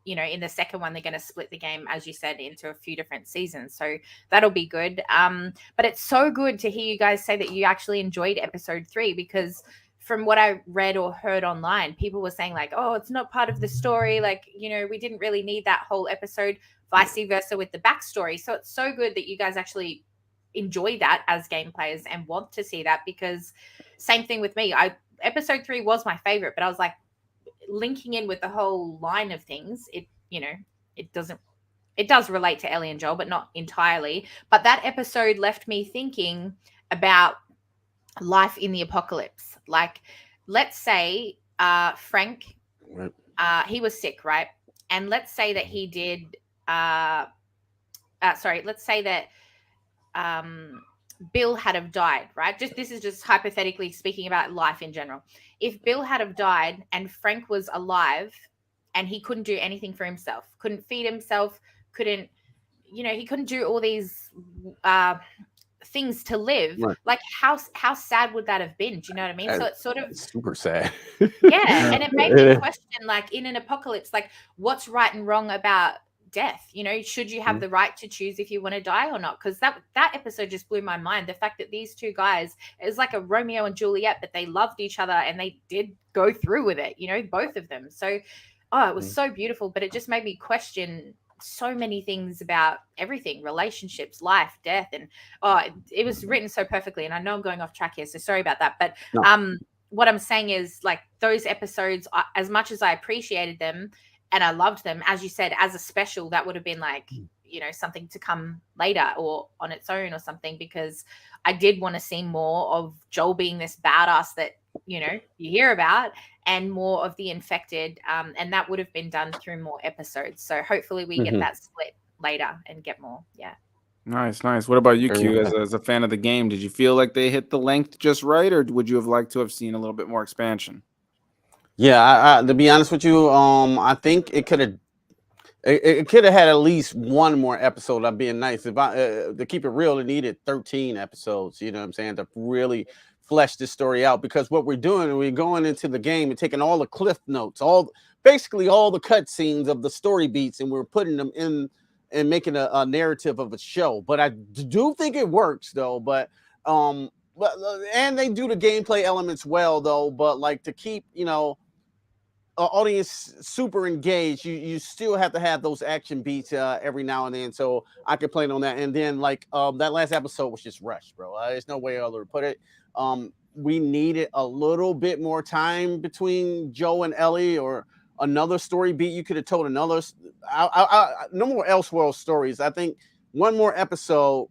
you know, in the second one. They're going to split the game, as you said, into a few different seasons, so that'll be good. But it's so good to hear you guys say that you actually enjoyed episode 3, because from what I read or heard online, people were saying like, oh, it's not part of the story, like, you know, we didn't really need that whole episode, vice versa with the backstory. So it's so good that you guys actually enjoy that as game players and want to see that, because same thing with me. Episode 3 was my favorite, but I was like, linking in with the whole line of things, it, you know, it does relate to Ellie and Joel, but not entirely. But that episode left me thinking about life in the apocalypse. Like, let's say Frank, he was sick, right? And let's say that he did let's say that Bill had have died, right? This is just hypothetically speaking about life in general. If Bill had have died and Frank was alive and he couldn't do anything for himself, couldn't feed himself, couldn't, you know, he couldn't do all these things to live, right. Like how sad would that have been? Do you know what I mean? So it's sort of super sad. Yeah. And it made me question, like, in an apocalypse, like, what's right and wrong about death? You know, should you have the right to choose if you want to die or not? Because that episode just blew my mind. The fact that these two guys, it was like a Romeo and Juliet, but they loved each other and they did go through with it, you know, both of them. So it was so beautiful, but it just made me question so many things about everything, relationships, life, death, and it was written so perfectly. And I know I'm going off track here, so sorry about that, but what I'm saying is, like, those episodes, as much as I appreciated them and I loved them, as you said, as a special, that would have been like, you know, something to come later or on its own or something, because I did want to see more of Joel being this badass that, you know, you hear about, and more of the infected, and that would have been done through more episodes. So hopefully we get that split later and get more. Yeah. Nice. What about you, Q? As a fan of the game, did you feel like they hit the length just right, or would you have liked to have seen a little bit more expansion? Yeah, I to be honest with you, I think it could have. It could have had at least one more episode. I'm being nice. If I to keep it real, it needed 13 episodes. You know what I'm saying, to really flesh this story out. Because what we're doing, we're going into the game and taking all the cliff notes, basically all the cutscenes of the story beats, and we're putting them in and making a narrative of a show. But I do think it works though. But and they do the gameplay elements well though. But like to keep audience super engaged, you still have to have those action beats every now and then. So I can play on that. And then like that last episode was just rushed, bro. There's no way other to put it. We needed a little bit more time between Joe and Ellie, or another story beat. You could have told another. No more Elseworld stories. I think one more episode.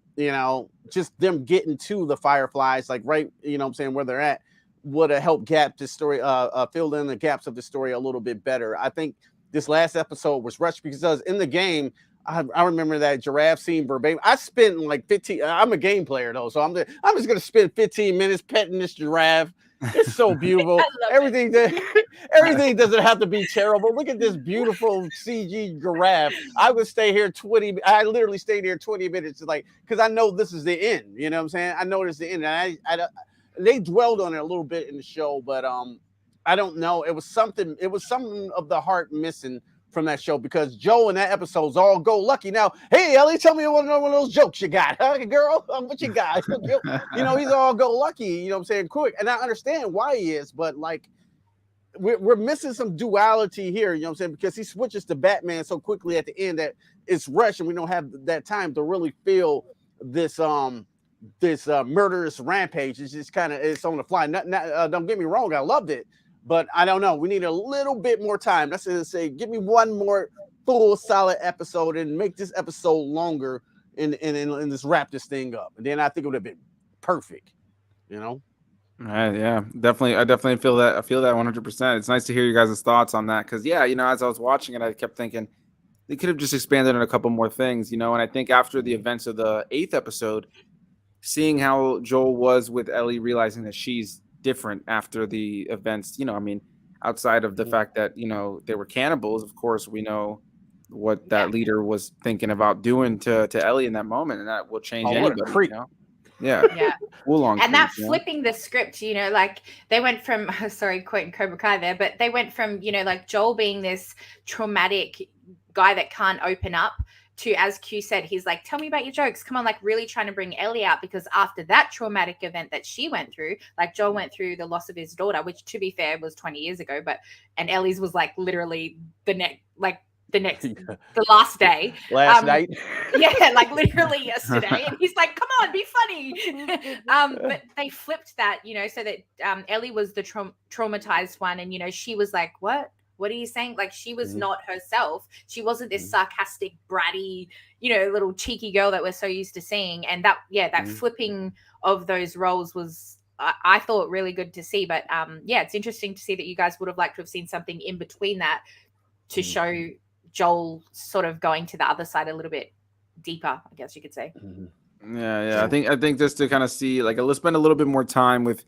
Just them getting to the Fireflies, like right. What I'm saying, where they're at, would have helped gap this story, fill in the gaps of the story a little bit better. I think this last episode was rushed because in the game, I remember that giraffe scene verbatim. I spent like 15. I'm a game player though, so I'm just gonna spend 15 minutes petting this giraffe. It's so beautiful. Everything doesn't have to be terrible. Look at this beautiful CG giraffe. I would stay here 20. I literally stayed here 20 minutes, like, because I know this is the end. You know what I'm saying? I know this is the end. And they dwelled on it a little bit in the show, but I don't know. It was something of the heart missing from that show, because Joe in that episode's all go lucky. Now, hey Ellie, tell me one of those jokes you got, huh, girl? What you got? He's all go lucky. You know what I'm saying? Quick, and I understand why he is, but like we're missing some duality here. You know what I'm saying? Because he switches to Batman so quickly at the end that it's rushed, and we don't have that time to really feel this murderous rampage. It's just it's on the fly. Don't get me wrong, I loved it, but I don't know. We need a little bit more time. That's to say, give me one more full solid episode and make this episode longer and just wrap this thing up. And then I think it would have been perfect. Yeah, definitely. I definitely feel that. I feel that 100%. It's nice to hear you guys' thoughts on that, because as I was watching it, I kept thinking they could have just expanded on a couple more things, and I think after the events of the 8th episode, seeing how Joel was with Ellie, realizing that she's different after the events, outside of the fact that, they were cannibals, of course, we know what that leader was thinking about doing to Ellie in that moment, and that will change anybody, Yeah. And that flipping the script, like they went from, sorry, quoting Cobra Kai there, but they went from, like Joel being this traumatic guy that can't open up to, as Q said, he's like, tell me about your jokes. Come on, like really trying to bring Ellie out, because after that traumatic event that she went through, like Joel went through the loss of his daughter, which to be fair was 20 years ago, and Ellie's was like literally the last day. Last night. Yeah, like literally yesterday. And he's like, come on, be funny. But they flipped that, so that Ellie was the traumatized one. And, she was like, what are you saying? Like, she was not herself. She wasn't this sarcastic, bratty, little cheeky girl that we're so used to seeing. And that flipping of those roles was, I thought, really good to see. But it's interesting to see that you guys would have liked to have seen something in between that to show Joel sort of going to the other side a little bit deeper, I guess you could say. Yeah. I think just to kind of see, like, let's spend a little bit more time with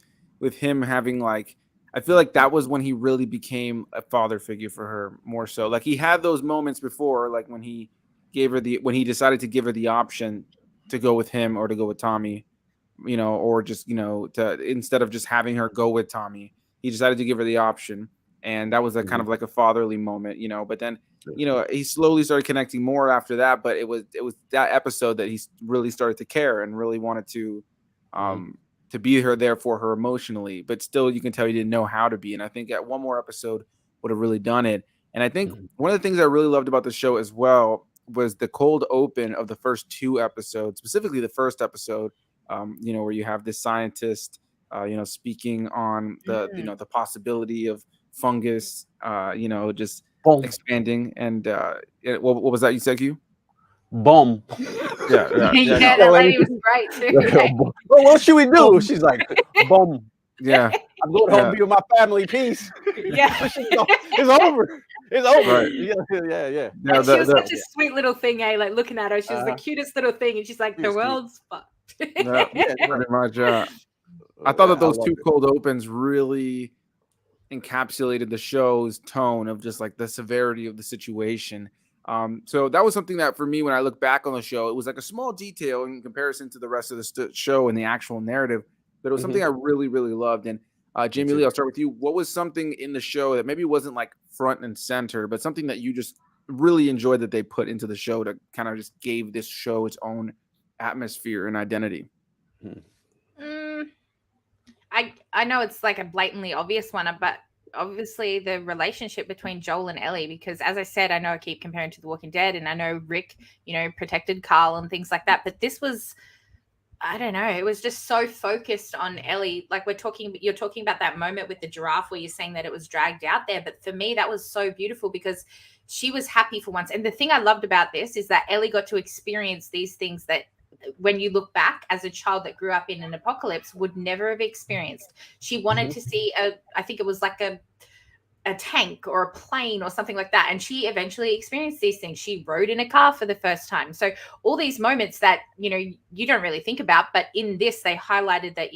him having, like, I feel like that was when he really became a father figure for her more so. Like, he had those moments before, like when he decided to give her the option to go with him or to go with Tommy, or just, to, instead of just having her go with Tommy, he decided to give her the option. And that was a kind of like a fatherly moment, but then, he slowly started connecting more after that. But it was that episode that he really started to care and really wanted to be there for her emotionally. But still, you can tell he didn't know how to be. And I think that one more episode would have really done it. And I think one of the things I really loved about the show as well was the cold open of the first 2 episodes, specifically the first episode, where you have this scientist, speaking on the, the possibility of fungus, just expanding. And what was that you said, Q? Boom. Yeah, that lady was great too. Well, what should we do? She's like, boom. Yeah. I'm going home to be with my family. Peace. Yeah. It's over. It's over. Right. Yeah. And she was such a sweet little thing, like looking at her. She was the cutest little thing. And she's like, the world's fucked. Pretty much. I thought that those 2 cold opens really encapsulated the show's tone of just like the severity of the situation. So that was something that for me, when I look back on the show, it was like a small detail in comparison to the rest of the show and the actual narrative, but it was something I really, really loved. And Jamie Lee, I'll start with you. What was something in the show that maybe wasn't like front and center, but something that you just really enjoyed that they put into the show to kind of just gave this show its own atmosphere and identity? I know it's like a blatantly obvious one, but obviously the relationship between Joel and Ellie, because as I said, I know I keep comparing to The Walking Dead, and I know Rick, protected Carl and things like that, but this was, I don't know, it was just so focused on Ellie. Like you're talking about that moment with the giraffe where you're saying that it was dragged out there, but for me that was so beautiful because she was happy for once. And the thing I loved about this is that Ellie got to experience these things that when you look back as a child that grew up in an apocalypse would never have experienced. She wanted to see I think it was like a tank or a plane or something like that. And she eventually experienced these things. She rode in a car for the first time. So all these moments that, you don't really think about, but in this, they highlighted that,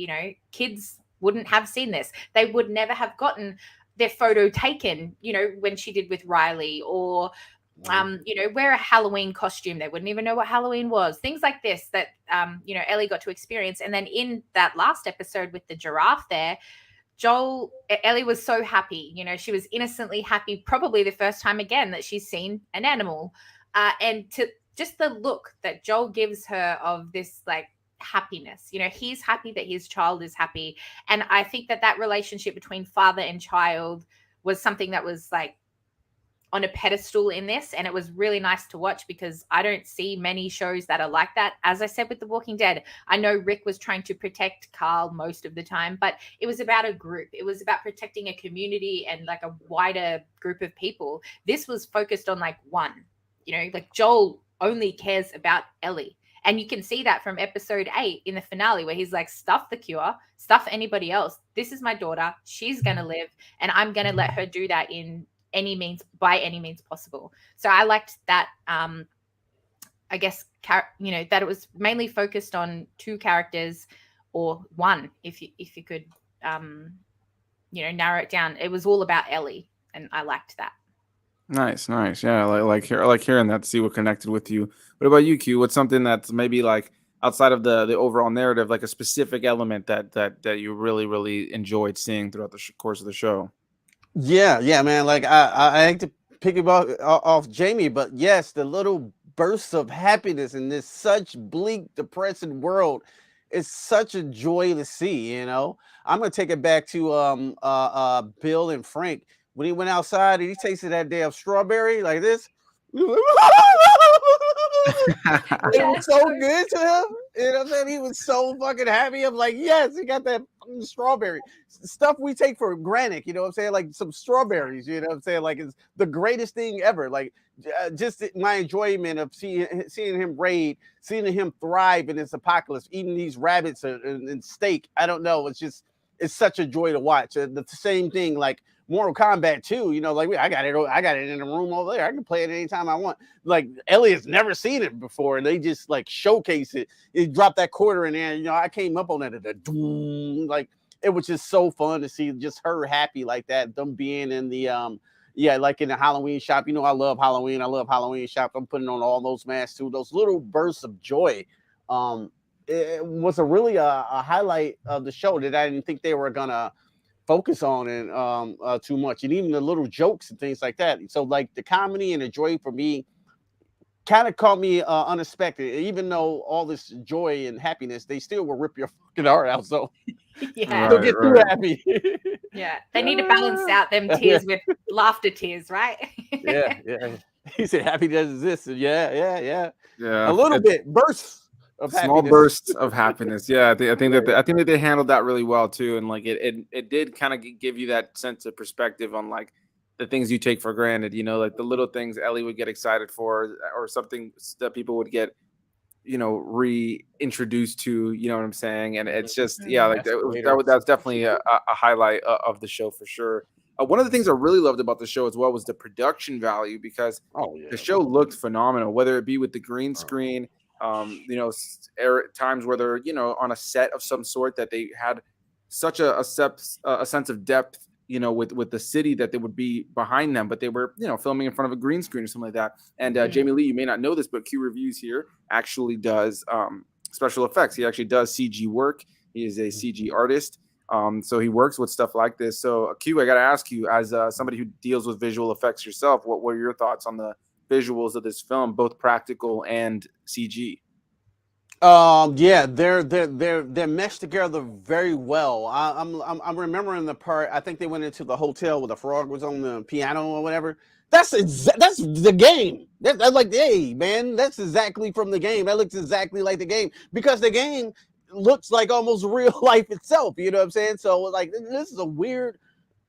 kids wouldn't have seen this. They would never have gotten their photo taken, when she did with Riley, or wear a Halloween costume. They wouldn't even know what Halloween was. Things like this that, Ellie got to experience. And then in that last episode with the giraffe there, Ellie was so happy. She was innocently happy, probably the first time again that she's seen an animal. And to just the look that Joel gives her of this like happiness, he's happy that his child is happy. And I think that relationship between father and child was something that was like on a pedestal in this, and it was really nice to watch because I don't see many shows that are like that. As I said with The Walking Dead, I know Rick was trying to protect Carl most of the time, but it was about a group. It was about protecting a community and like a wider group of people. This was focused on like one, like Joel only cares about Ellie. And you can see that from episode 8 in the finale where he's like, stuff the cure, stuff anybody else. This is my daughter. She's going to live, and I'm going to let her do that by any means possible. So I liked that, I guess, that it was mainly focused on two characters, or one, if you could, narrow it down. It was all about Ellie, and I liked that. Nice. Yeah, I like hearing that. See what connected with you. What about you, Q? What's something that's maybe like outside of the overall narrative, like a specific element that you really, really enjoyed seeing throughout the course of the show? Yeah, man. Like I hate to pick off Jamie, but yes, the little bursts of happiness in this such bleak, depressing world is such a joy to see. I'm gonna take it back to Bill and Frank when he went outside and he tasted that damn strawberry like this. It was so good to him. You know what I'm saying? He was so fucking happy. I'm like, yes, he got that strawberry stuff we take for granted. You know what I'm saying? Like some strawberries. You know what I'm saying? Like it's the greatest thing ever. Like just my enjoyment of seeing him raid, seeing him thrive in this apocalypse, eating these rabbits and steak. I don't know. It's such a joy to watch. The same thing like Mortal Kombat 2, like I got it in the room over there. I can play it anytime I want. Like Ellie has never seen it before, and they just like showcase it. It dropped that quarter in there. I came up on that at the doom. Like it was just so fun to see just her happy like that. Them being in the like in the Halloween shop. I love Halloween. I love Halloween shop. I'm putting on all those masks too. Those little bursts of joy. It was really a highlight of the show that I didn't think they were gonna focus on and too much, and even the little jokes and things like that. So like the comedy and the joy for me kind of caught me unexpected. Even though all this joy and happiness, they still will rip your fucking heart out. So yeah, don't get too happy. Yeah, they need to balance out them tears with laughter tears, right? yeah. He said happy doesn't exist. Yeah. A little bit bursts. Small bursts of happiness. Yeah, I think that they handled that really well too, and like it did kind of give you that sense of perspective on like the things you take for granted. Like the little things Ellie would get excited for, or something that people would get, reintroduced to. You know what I'm saying? And it's just like that's definitely a highlight of the show for sure. One of the things I really loved about the show as well was the production value, because the show looked phenomenal, whether it be with the green screen. Times where they're on a set of some sort that they had such a sense of depth you know, with the city that they would be behind them, but they were, you know, filming in front of a green screen or something like that. And Jamie Lee, you may not know this, but Q Reviews here actually does special effects. He actually does CG work. He is a CG artist. So he works with stuff like this. So Q, I got to ask you, as somebody who deals with visual effects yourself, what were your thoughts on the visuals of this film, both practical and CG? Yeah, they're meshed together very well. I'm remembering the part. I think they went into the hotel where the frog was on the piano or whatever. That's the game. That's like, hey man, that's exactly from the game. That looks exactly like the game because the game looks like almost real life itself. You know what I'm saying? So like, this is a weird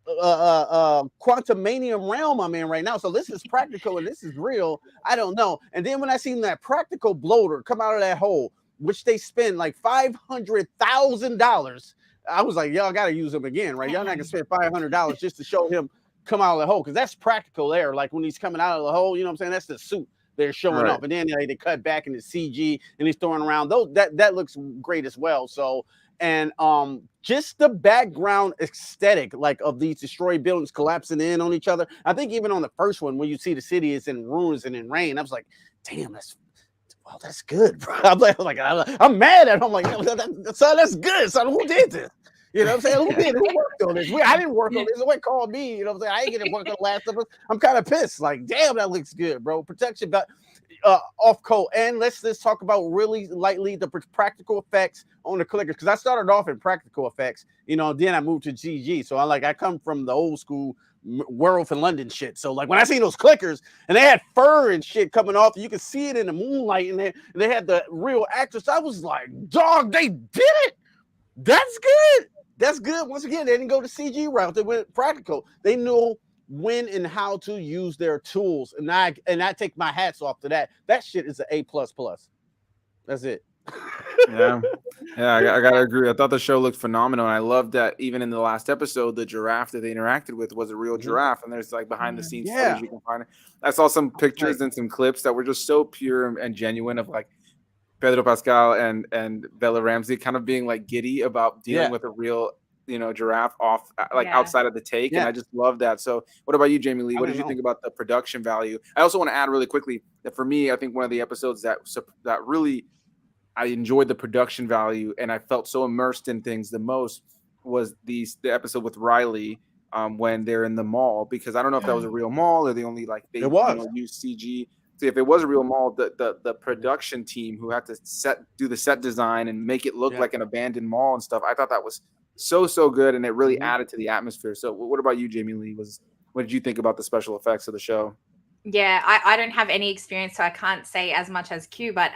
quantumanium realm I'm in right now. So this is practical and this is real. I don't know. And then when I seen that practical bloater come out of that hole, which they spend like $500,000, I was like, y'all got to use him again, right? Y'all not gonna spend $500 just to show him come out of the hole, because that's practical there. Like when he's coming out of the hole, you know what I'm saying? That's the suit they're showing up, and then they cut back into CG and he's throwing around those. That looks great as well. So, and just the background aesthetic, like of these destroyed buildings collapsing in on each other. I think even on the first one, when you see the city is in ruins and in rain, I was like, damn, that's good, bro. I'm I'm mad at him. I'm like, son, that's good. Son, who did this? You know what I'm saying? Who worked on this? I didn't work on this. Somebody called me. You know what I'm saying? I ain't getting work on the Last of Us. I'm kind of pissed. Like, damn, that looks good, bro. Protection off coat. And let's talk about really lightly the practical effects on the clickers, because I started off in practical effects, you know, then I moved to GG. So I come from the old school Werewolf in London shit. So like when I seen those clickers and they had fur and shit coming off, you could see it in the moonlight, and they had the real actors. I was like, dog, they did it. That's good. That's good. Once again, they didn't go the CG route. They went practical. They knew when and how to use their tools. And I take my hats off to that. That shit is an A++. That's it. Yeah, I gotta agree. I thought the show looked phenomenal, and I loved that even in the last episode, the giraffe that they interacted with was a real giraffe, and there's like behind the scenes footage you can find. I saw some pictures and some clips that were just so pure and genuine of like Pedro Pascal and Bella Ramsey kind of being like giddy about dealing with a real, you know, giraffe off outside of the take, and I just love that. So what about you, Jamie Lee? What did you think about the production value? I also want to add really quickly that for me, I think one of the episodes that really I enjoyed the production value and I felt so immersed in things the most was the episode with Riley when they're in the mall, because I don't know if that was a real mall or they only use CG. See, if it was a real mall, the production team who had to do the set design and make it look like an abandoned mall and stuff, I thought that was so good, and it really added to the atmosphere. So what about you, Jamie Lee? What did you think about the special effects of the show? Yeah, I don't have any experience, so I can't say as much as Q, but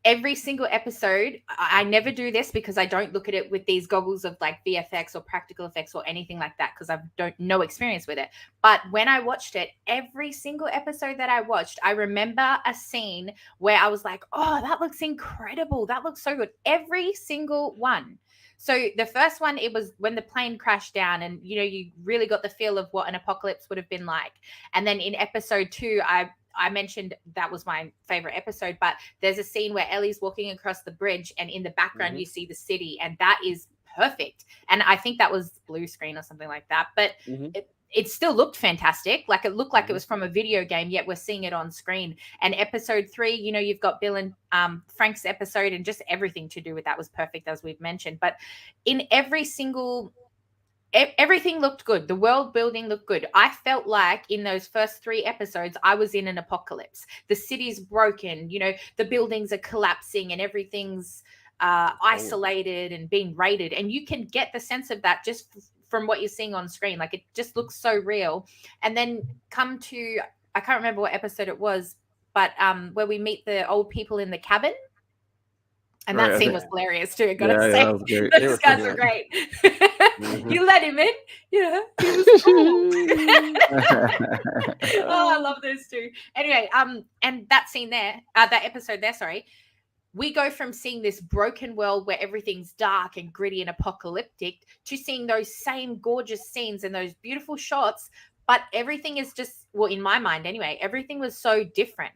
every single episode, I never do this because I don't look at it with these goggles of like VFX or practical effects or anything like that, because I don't no experience with it. But when I watched it, every single episode that I watched, I remember a scene where I was like, oh, that looks incredible. That looks so good. Every single one. So the first one, it was when the plane crashed down, and you know, you really got the feel of what an apocalypse would have been like. And then in episode 2, I mentioned that was my favorite episode, but there's a scene where Ellie's walking across the bridge and in the background you see the city, and that is perfect. And I think that was blue screen or something like that, but it still looked fantastic. Like it looked like it was from a video game, yet we're seeing it on screen. And episode 3, you know, you've got Bill and Frank's episode, and just everything to do with that was perfect, as we've mentioned. But in everything looked good. The world building looked good. I felt like in those first 3 episodes, I was in an apocalypse. The city's broken, you know, the buildings are collapsing and everything's isolated and being raided. And you can get the sense of that just from what you're seeing on screen. Like it just looks so real. And then come to, I can't remember what episode it was, but where we meet the old people in the cabin. And that scene was hilarious too. I gotta say, those guys are great. You let him in, yeah. He was cool. Oh, I love those two. Anyway, and that scene there, that episode there, sorry, we go from seeing this broken world where everything's dark and gritty and apocalyptic to seeing those same gorgeous scenes and those beautiful shots, but everything is just, well, in my mind anyway, everything was so different.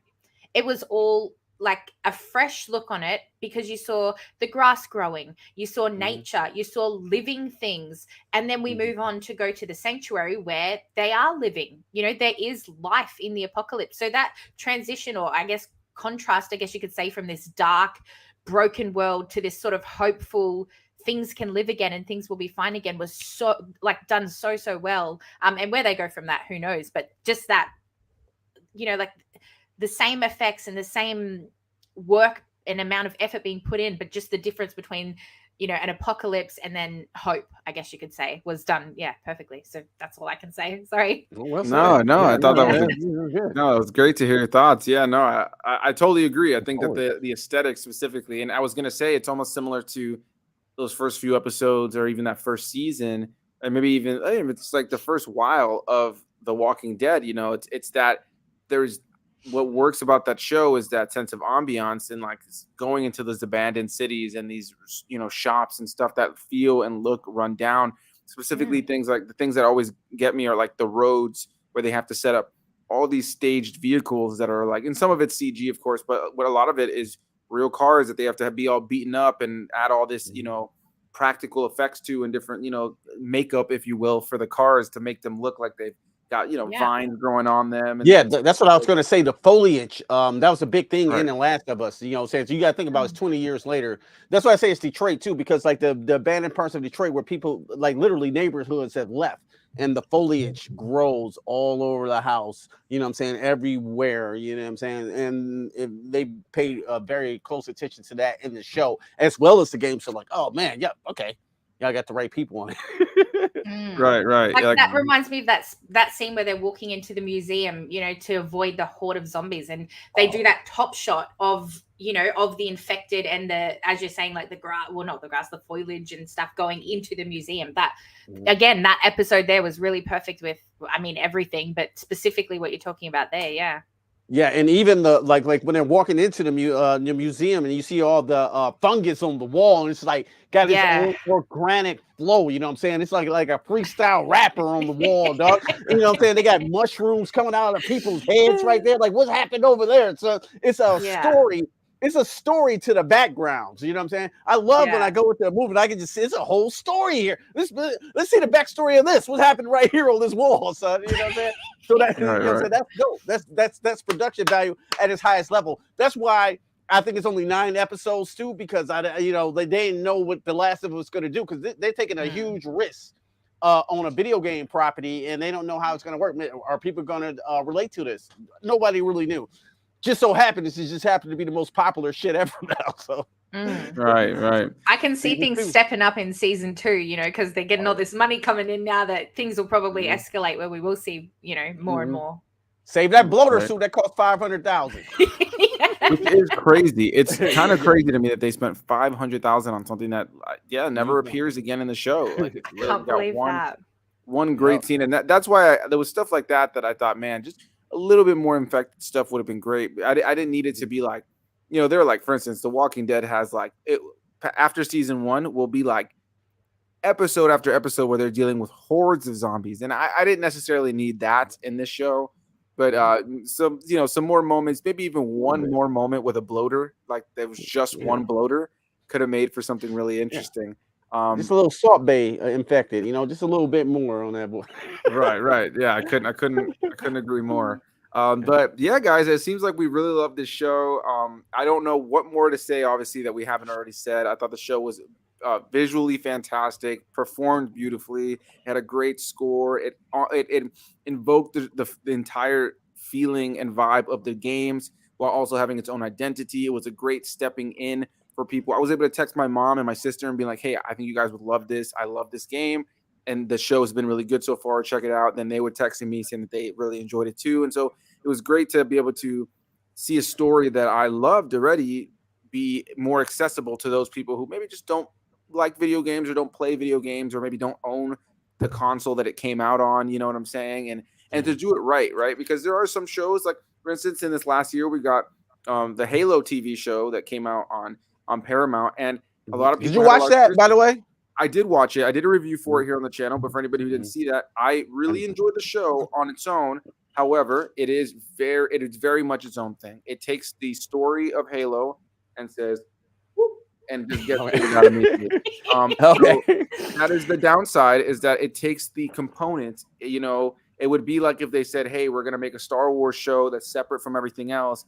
It was all like a fresh look on it, because you saw the grass growing, you saw nature, you saw living things. And then we move on to go to the sanctuary where they are living, you know, there is life in the apocalypse. So that transition, or I guess contrast, I guess you could say, from this dark, broken world to this sort of hopeful, things can live again and things will be fine again, was so like done so well. And where they go from that, who knows? But just that, you know, like the same effects and the same work and amount of effort being put in, but just the difference between, you know, an apocalypse and then hope, I guess you could say, was done perfectly. So that's all I can say. Sorry. I thought that was no, it was great to hear your thoughts. Yeah, no, I totally agree. I think that the aesthetic specifically, and I was gonna say it's almost similar to those first few episodes or even that first season, and maybe even it's like the first while of The Walking Dead. You know, it's that there's what works about that show is that sense of ambiance and like going into those abandoned cities and these, you know, shops and stuff that feel and look run down. Specifically, things like the things that always get me are like the roads where they have to set up all these staged vehicles that are like, and some of it's CG, of course, but what a lot of it is real cars that they have to be all beaten up and add all this, you know, practical effects to and different, you know, makeup, if you will, for the cars to make them look like they've got, you know, vines growing on them. And that's what I was going to say. The foliage, that was a big thing in The Last of Us. You know, so you got to think about it's 20 years later. That's why I say it's Detroit too, because like the abandoned parts of Detroit where people like literally neighborhoods have left, and the foliage grows all over the house. You know what I'm saying? Everywhere. You know what I'm saying? And they paid very close attention to that in the show as well as the game. So like, oh man, okay. Y'all got the right people on it. Right. Like, that reminds me of that scene where they're walking into the museum, you know, to avoid the horde of zombies, and they do that top shot of, you know, of the infected and the, as you're saying, like the grass, well, not the grass, the foliage and stuff going into the museum. That again, that episode there was really perfect with, I mean, everything, but specifically what you're talking about there. Yeah, and even the like when they're walking into the museum and you see all the fungus on the wall, and it's like got this old organic flow. You know what I'm saying? It's like a freestyle rapper on the wall, dog. You know what I'm saying? They got mushrooms coming out of people's heads right there. Like, what's happened over there? It's a story. It's a story to the backgrounds. You know what I'm saying? I love when I go into a movie and I can just see it's a whole story here. Let's see the backstory of this. What happened right here on this wall, son? You know what I'm saying? So that you know what I'm saying? That's dope. That's production value at its highest level. That's why I think it's only 9 episodes too, because they didn't know what The Last of Us was going to do, because they're taking a huge risk on a video game property, and they don't know how it's going to work. Are people going to relate to this? Nobody really knew. Just so happened, it just happened to be the most popular shit ever now. So right. I can see things stepping up in season 2, you know, because they're getting all this money coming in now that things will probably escalate, where we will see, you know, more and more. Save that bloater suit that cost $500,000. Which is crazy. It's kind of crazy to me that they spent $500,000 on something that never appears again in the show. Like, I can't believe that. One great scene, and that's why there was stuff like that I thought, man, just a little bit more infected stuff would have been great. I didn't need it to be like, you know, they're like, for instance, The Walking Dead has like after season 1 will be like episode after episode where they're dealing with hordes of zombies, and I didn't necessarily need that in this show, but some more moments, maybe even one more moment with a bloater, like there was just one bloater, could have made for something really interesting. Just a little Salt Bay infected, you know, just a little bit more on that boy. Right. Yeah, I couldn't agree more. But yeah, guys, it seems like we really love this show. I don't know what more to say, obviously, that we haven't already said. I thought the show was visually fantastic, performed beautifully, had a great score. It invoked the entire feeling and vibe of the games while also having its own identity. It was a great stepping in for people. I was able to text my mom and my sister and be like, hey, I think you guys would love this. I love this game. And the show has been really good so far. Check it out. Then they were texting me saying that they really enjoyed it too. And so it was great to be able to see a story that I loved already be more accessible to those people who maybe just don't like video games or don't play video games or maybe don't own the console that it came out on. You know what I'm saying? And to do it right? Because there are some shows, like, for instance, in this last year, we got the Halo TV show that came out on Paramount, and a lot of people. Did you watch that, by the way? I did watch it. I did a review for it here on the channel, but for anybody who didn't see that, I really enjoyed the show on its own. However, it is very much its own thing. It takes the story of Halo and says, "Whoop," and just gets rid of that immediately. So that is the downside, is that it takes the components. You know, it would be like if they said, "Hey, we're gonna make a Star Wars show that's separate from everything else,"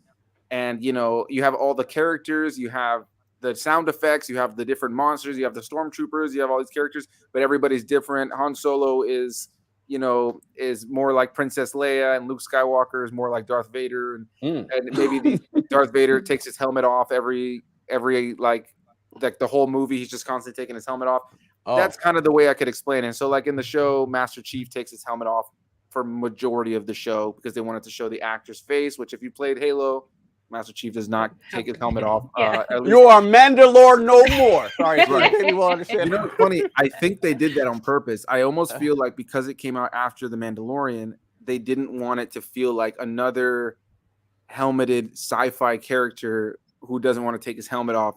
and you know, you have all the characters, you have the sound effects, you have the different monsters, you have the stormtroopers, you have all these characters, but everybody's different. Han Solo is, you know, is more like Princess Leia, and Luke Skywalker is more like Darth Vader, and maybe Darth Vader takes his helmet off every like the whole movie. He's just constantly taking his helmet off. That's kind of the way I could explain it. So like in the show, Master Chief takes his helmet off for majority of the show because they wanted to show the actor's face, which if you played Halo, Master Chief does not take his helmet off. You are Mandalore no more. Sorry, right. You know what's funny? I think they did that on purpose. I almost feel like because it came out after The Mandalorian, they didn't want it to feel like another helmeted sci-fi character who doesn't want to take his helmet off.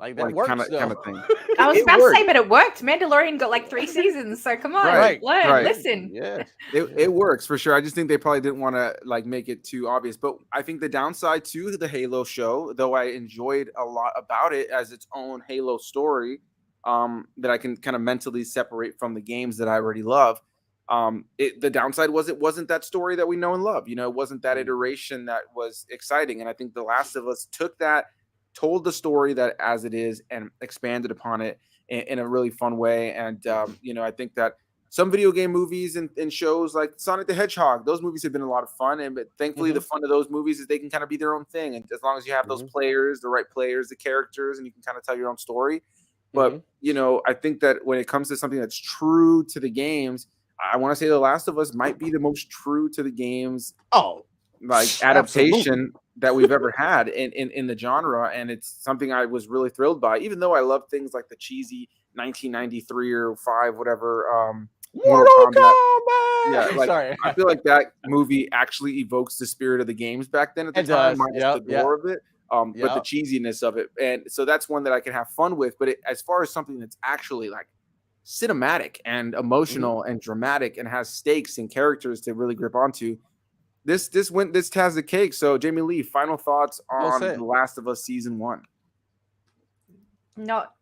Like that works, kind of thing. I was about to say, but it worked. Mandalorian got like 3 seasons, so come on, listen. Yeah, it works for sure. I just think they probably didn't want to like make it too obvious. But I think the downside to the Halo show, though I enjoyed a lot about it as its own Halo story, that I can kind of mentally separate from the games that I already love. The downside was it wasn't that story that we know and love. You know, it wasn't that iteration that was exciting. And I think The Last of Us took that, told the story that as it is, and expanded upon it in a really fun way. And you know, I think that some video game movies and shows like Sonic the Hedgehog, those movies have been a lot of fun. And but thankfully, the fun of those movies is they can kind of be their own thing. And as long as you have those players, the right players, the characters, and you can kind of tell your own story. But you know, I think that when it comes to something that's true to the games, I want to say The Last of Us might be the most true to the games. Like adaptation that we've ever had in the genre, and it's something I was really thrilled by. Even though I love things like the cheesy 1993 or 5, whatever, Mortal Kombat. Yeah, like I feel like that movie actually evokes the spirit of the games back then at the time, minus the gore of it, but the cheesiness of it, and so that's one that I can have fun with. But as far as something that's actually like cinematic and emotional and dramatic and has stakes and characters to really grip onto, this has the cake. So Jamie Lee, final thoughts on The Last of Us season 1? Not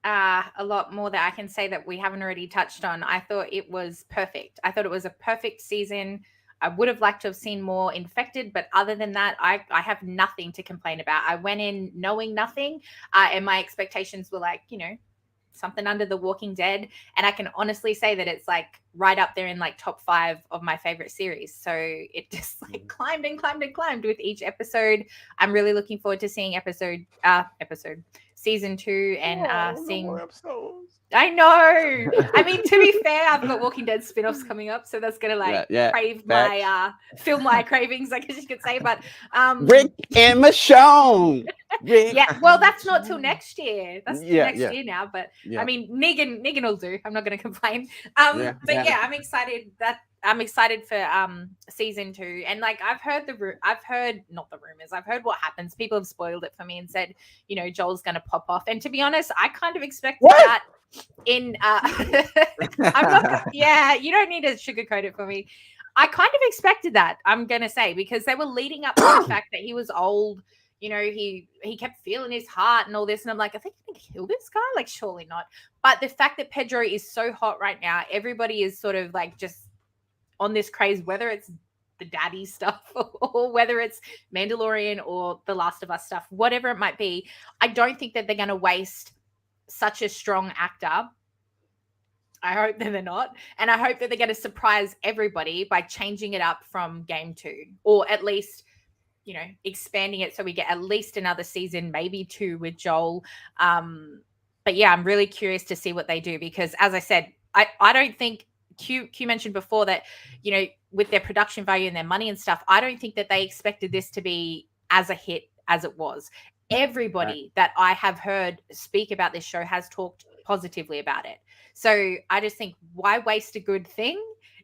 a lot more that I can say that we haven't already touched on. I thought it was perfect. I thought it was a perfect season. I would have liked to have seen more Infected, but other than that, I have nothing to complain about. I went in knowing nothing, and my expectations were like, you know, something under The Walking Dead, and I can honestly say that it's like right up there in like top 5 of my favorite series. So it just like climbed and climbed and climbed with each episode. I'm really looking forward to seeing season 2 and seeing more episodes. I know. I mean, to be fair, I've got Walking Dead spin-offs coming up, so that's gonna like crave my fill my cravings, I guess you could say. But Rick and Michonne. Yeah, well, that's not till next year. That's next year now. But I mean, Negan will do. I'm not gonna complain. But yeah, I'm excited for season 2. And like I've heard not the rumors. I've heard what happens. People have spoiled it for me and said, you know, Joel's gonna pop off. And to be honest, I kind of expected that. In I'm not, you don't need to sugarcoat it for me. I kind of expected that, I'm gonna say, because they were leading up to the fact that he was old. You know, he kept feeling his heart and all this, and I'm like, I think I can kill this guy. Like, surely not. But the fact that Pedro is so hot right now, everybody is sort of like just on this craze, whether it's the daddy stuff or whether it's Mandalorian or The Last of Us stuff, whatever it might be. I don't think that they're going to waste such a strong actor. I hope that they're not. And I hope that they're going to surprise everybody by changing it up from game 2, or at least, you know, expanding it so we get at least another season, maybe 2 with Joel. But yeah, I'm really curious to see what they do, because as I said, I don't think Q mentioned before that, you know, with their production value and their money and stuff, I don't think that they expected this to be as a hit as it was. Everybody that I have heard speak about this show has talked positively about it. So I just think, why waste a good thing?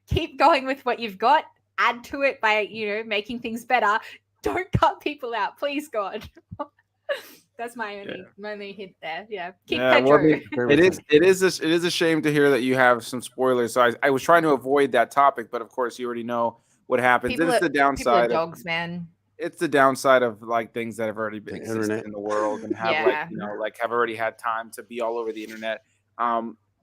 Keep going with what you've got. Add to it by, you know, making things better. Don't cut people out, please, God. That's my only hint there. Yeah, keep Yeah, well, I Pedro. mean, it is a shame to hear that you have some spoilers. So I was trying to avoid that topic, but of course you already know what happens. People And it's the are downside of dogs, man. it's the downside of like things that have already been The existed internet. in the world and have Yeah. like have already had time to be all over the internet.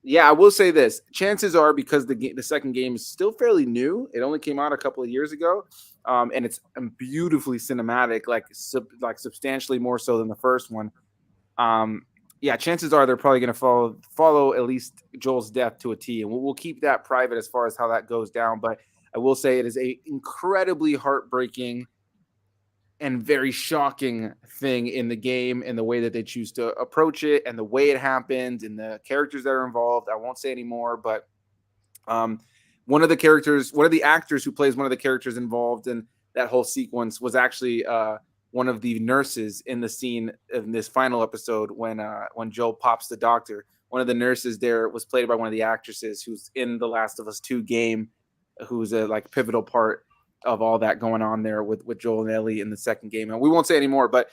Yeah, I will say this: chances are, because the second game is still fairly new, it only came out a couple of years ago, and it's beautifully cinematic, like substantially more so than the first one. Yeah, chances are they're probably going to follow at least Joel's death to a T, and we'll keep that private as far as how that goes down. But I will say it is a incredibly heartbreaking and very shocking thing in the game, and the way that they choose to approach it, and the way it happened, and the characters that are involved. I won't say anymore, but one of the actors who plays one of the characters involved in that whole sequence was actually one of the nurses in the scene in this final episode when Joel pops the doctor. One of the nurses there was played by one of the actresses who's in The Last of Us 2 game, who's a like pivotal part of all that going on there with Joel and Ellie in the second game. And we won't say anymore, but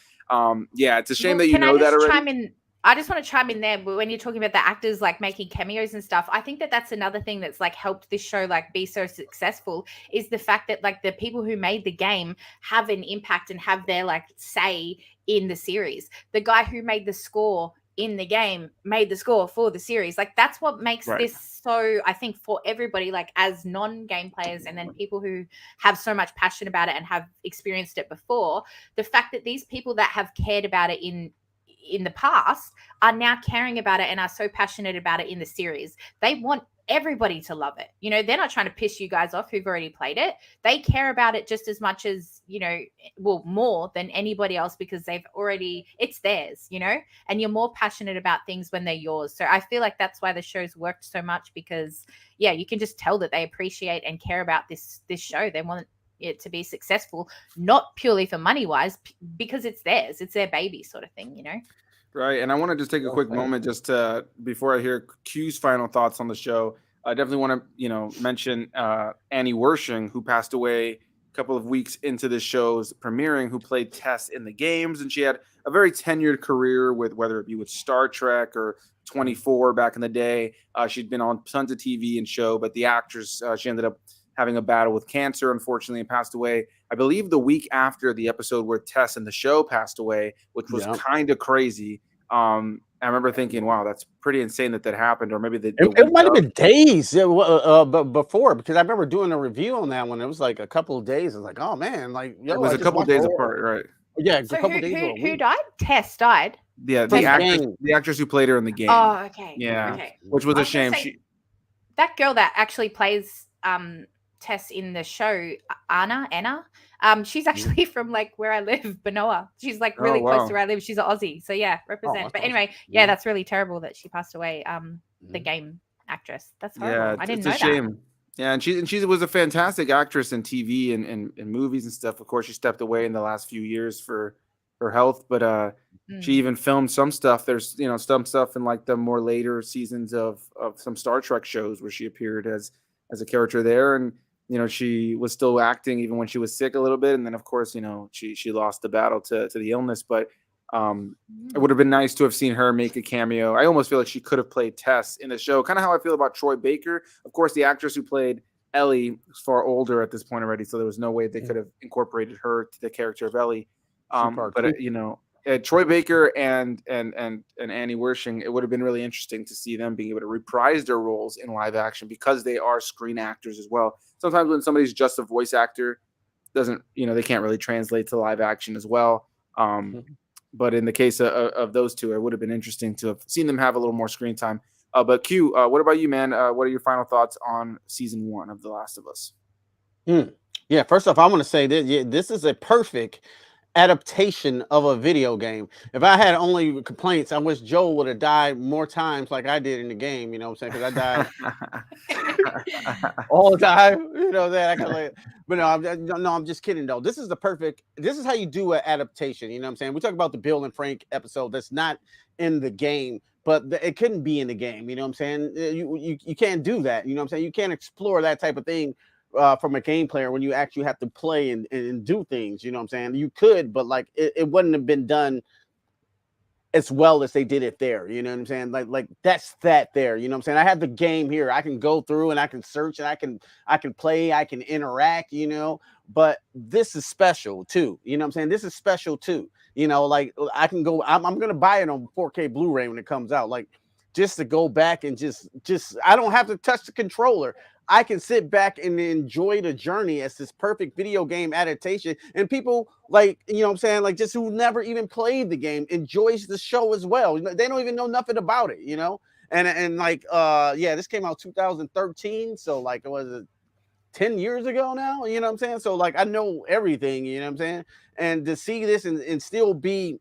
yeah, it's a shame that you know that already. Chime in? I just want to chime in there when you're talking about the actors like making cameos and stuff. I think that that's another thing that's like helped this show like be so successful, is the fact that like the people who made the game have an impact and have their like say in the series. The guy who made the score in the game made the score for the series. Like that's what makes this so, I think, for everybody, like as non-game players and then people who have so much passion about it and have experienced it before, the fact that these people that have cared about it in the past are now caring about it and are so passionate about it in the series. They want everybody to love it. You know, they're not trying to piss you guys off who've already played it. They care about it just as much as, you know, well, more than anybody else, because it's theirs, you know, and you're more passionate about things when they're yours. So I feel like that's why the show's worked so much, because yeah, you can just tell that they appreciate and care about this show. They want it to be successful, not purely for money wise, because it's theirs, it's their baby sort of thing, you know. Right. And I want to just take a quick moment just to, before I hear Q's final thoughts on the show, I definitely want to, you know, mention Annie Wershing, who passed away a couple of weeks into the show's premiering, who played Tess in the games. And she had a very tenured career with, whether it be with Star Trek or 24 back in the day. She'd been on tons of TV and show, but the actress, she ended up having a battle with cancer, unfortunately, and passed away, I believe, the week after the episode where Tess in the show passed away, which was kind of crazy. I remember thinking, wow, that's pretty insane that happened. Or maybe it might have been days before, because I remember doing a review on that one. It was like a couple of days. I was like, oh man, like it was a couple of days apart, right? Yeah, so a couple of days. Who died? Tess died. Yeah, the actress who played her in the game. Oh, okay. Yeah, okay. Which was a shame. That girl that actually plays Tess in the show, Anna. She's actually from like where I live, Benoa. She's like really close to where I live. She's an Aussie, so yeah, represent. But anyway, yeah, that's really terrible that she passed away. The game actress. That's horrible. Yeah, I didn't know it's a shame. Yeah, and she was a fantastic actress in TV and movies and stuff. Of course, she stepped away in the last few years for her health, but she even filmed some stuff. There's some stuff in like the more later seasons of some Star Trek shows where she appeared as a character there, and she was still acting even when she was sick a little bit. And then of course, she lost the battle to the illness, but it would have been nice to have seen her make a cameo. I almost feel like she could have played Tess in the show, kind of how I feel about Troy Baker. Of course, the actress who played Ellie was far older at this point already, so there was no way they could have incorporated her to the character of Ellie. But Troy Baker and Annie Wershing, it would have been really interesting to see them being able to reprise their roles in live action, because they are screen actors as well. Sometimes when somebody's just a voice actor, they can't really translate to live action as well. But in the case of those two, it would have been interesting to have seen them have a little more screen time. But Q, what about you, man? What are your final thoughts on season 1 of The Last of Us? Yeah, first off, I want to say that this is a perfect adaptation of a video game. If I had only complaints, I wish Joel would have died more times like I did in the game, you know what I'm saying? Because I died all the time, but I'm just kidding though. This is how you do an adaptation, you know what I'm saying? We talk about the Bill and Frank episode that's not in the game, but it couldn't be in the game, you know what I'm saying? You can't do that, you know what I'm saying? You can't explore that type of thing from a game player when you actually have to play and do things, you know what I'm saying? You could, but like it wouldn't have been done as well as they did it there. You know what I'm saying? Like that's that there. You know what I'm saying? I have the game here. I can go through and I can search and I can play, I can interact, you know. But this is special too. You know what I'm saying? This is special too. You know, like I can go, I'm gonna buy it on 4K Blu-ray when it comes out. Like just to go back and just I don't have to touch the controller. I can sit back and enjoy the journey as this perfect video game adaptation. And people like, you know what I'm saying, like just who never even played the game enjoys the show as well. They don't even know nothing about it, you know? And like, yeah, this came out 2013. So like, it was 10 years ago now, you know what I'm saying? So like, I know everything, you know what I'm saying? And to see this and still be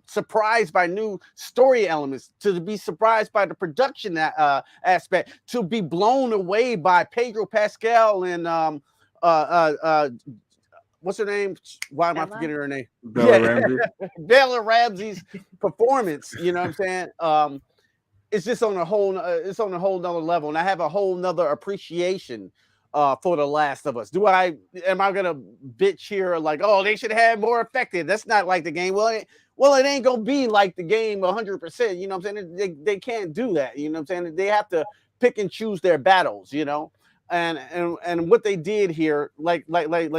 surprised by new story elements, to be surprised by the production aspect, to be blown away by Pedro Pascal and what's her name? Why am I forgetting her name? Bella Ramsey. Bella Ramsey's performance, you know what I'm saying? It's just on a whole nother level, and I have a whole nother appreciation for The Last of Us. Am I gonna bitch here like, oh, they should have more effective? That's not like the game. Well, it ain't gonna be like the game 100%. You know what I'm saying? They can't do that. You know what I'm saying? They have to pick and choose their battles. You know, and what they did here, like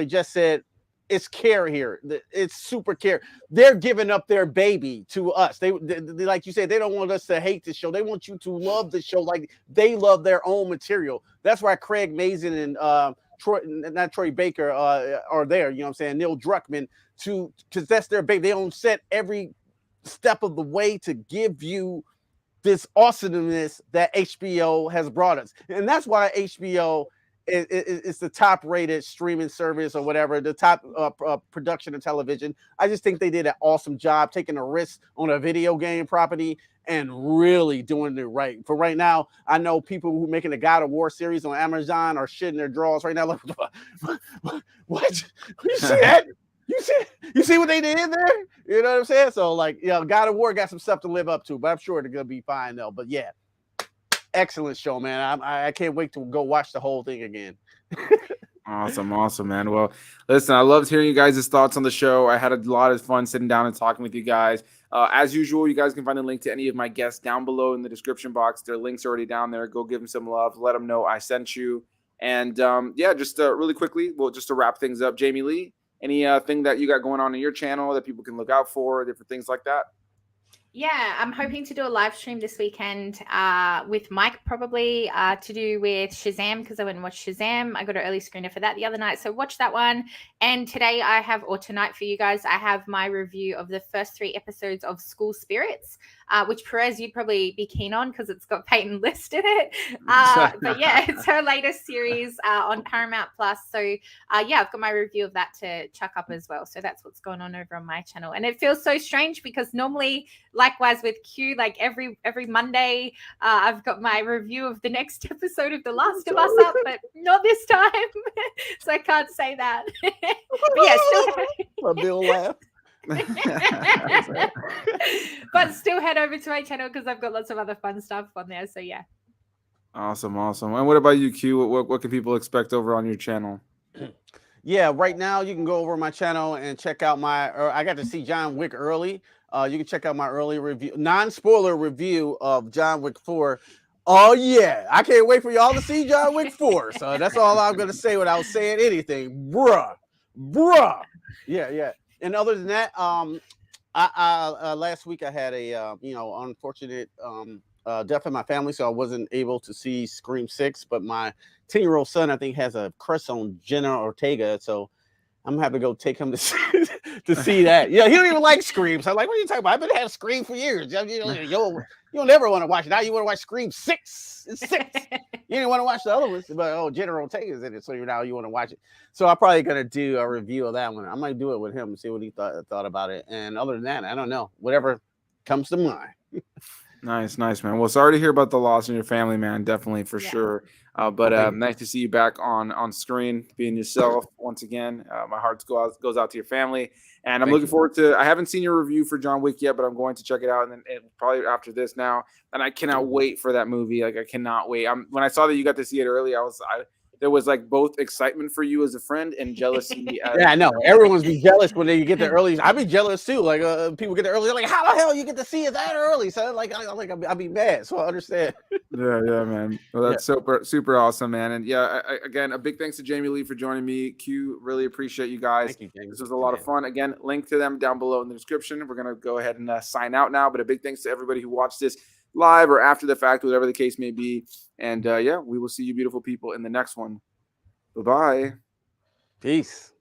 Jess said, it's care here. It's super care. They're giving up their baby to us. They like you said, they don't want us to hate the show. They want you to love the show like they love their own material. That's why Craig Mazin and Troy Baker are there. You know what I'm saying? Neil Druckmann, because that's their baby. They don't set every step of the way to give you this awesomeness that HBO has brought us. And that's why HBO it's the top rated streaming service or whatever, the top production of television. I just think they did an awesome job taking a risk on a video game property and really doing it right. For right now, I know people who are making the God of War series on Amazon are shitting their drawers right now. Like, what? You see that? You see what they did there? You know what I'm saying? So like, you know, God of War got some stuff to live up to, but I'm sure they're gonna be fine though. But yeah. Excellent show, man. I can't wait to go watch the whole thing again. Awesome, man. Well, listen, I loved hearing you guys' thoughts on the show. I had a lot of fun sitting down and talking with you guys. As usual, you guys can find a link to any of my guests down below in the description box. Their links are already down there. Go give them some love. Let them know I sent you. And yeah, just really quickly, just to wrap things up, Jamie Lee, any thing that you got going on in your channel that people can look out for, different things like that? Yeah, I'm hoping to do a live stream this weekend with Mike, probably to do with Shazam, because I went and watched Shazam. I got an early screener for that the other night, so watch that one. And today or tonight for you guys, I have my review of the first 3 episodes of School Spirits, which Perez, you'd probably be keen on because it's got Peyton List in it. But yeah, it's her latest series on Paramount Plus. So yeah, I've got my review of that to chuck up as well. So that's what's going on over on my channel. And it feels so strange because normally, likewise with Q, like every Monday, I've got my review of the next episode of The Last of Us up, but not this time. So I can't say that. But yeah, still. A Bill laugh. But still head over to my channel because I've got lots of other fun stuff on there. So yeah. Awesome. And what about you, Q? What can people expect over on your channel? Yeah, right now you can go over my channel and check out I got to see John Wick early. You can check out my early review, non-spoiler review of John Wick 4. Oh yeah, I can't wait for y'all to see John Wick 4. So that's all I'm gonna say without saying anything, bruh. Yeah. And other than that, I last week I had a unfortunate death in my family, so I wasn't able to see Scream 6. But my 10-year-old son, I think, has a crush on Jenna Ortega, so I'm gonna have to go take him to see that. Yeah, he don't even like Scream. So I'm like, what are you talking about? I've been having Scream for years. You'll never want to watch it. Now you want to watch Scream 6. It's 6. You didn't want to watch the other ones, but Jenna Ortega's in it, so now you want to watch it. So I'm probably gonna do a review of that one. I might do it with him and see what he thought about it. And other than that, I don't know. Whatever comes to mind. Nice, man. Well, sorry to hear about the loss in your family, man. Definitely, for sure. But nice to see you back on screen, being yourself once again. My heart goes out to your family, and I'm looking forward to. I haven't seen your review for John Wick yet, but I'm going to check it out, and probably after this now. And I cannot wait for that movie. Like, I cannot wait. When I saw that you got to see it early, there was like both excitement for you as a friend and jealousy. Yeah, I know. Everyone's be jealous when they get there early. I be jealous too. Like people get there early. They're like, how the hell you get to see it that early? So I'll be mad. So I understand. Yeah, man. Well, that's super awesome, man. And yeah, again, a big thanks to Jamie Lee for joining me. Q, really appreciate you guys. Thank you, James. This was a lot of fun. Again, link to them down below in the description. We're gonna go ahead and sign out now. But a big thanks to everybody who watched this live or after the fact, whatever the case may be. And yeah, we will see you beautiful people in the next one. Bye-bye. Peace.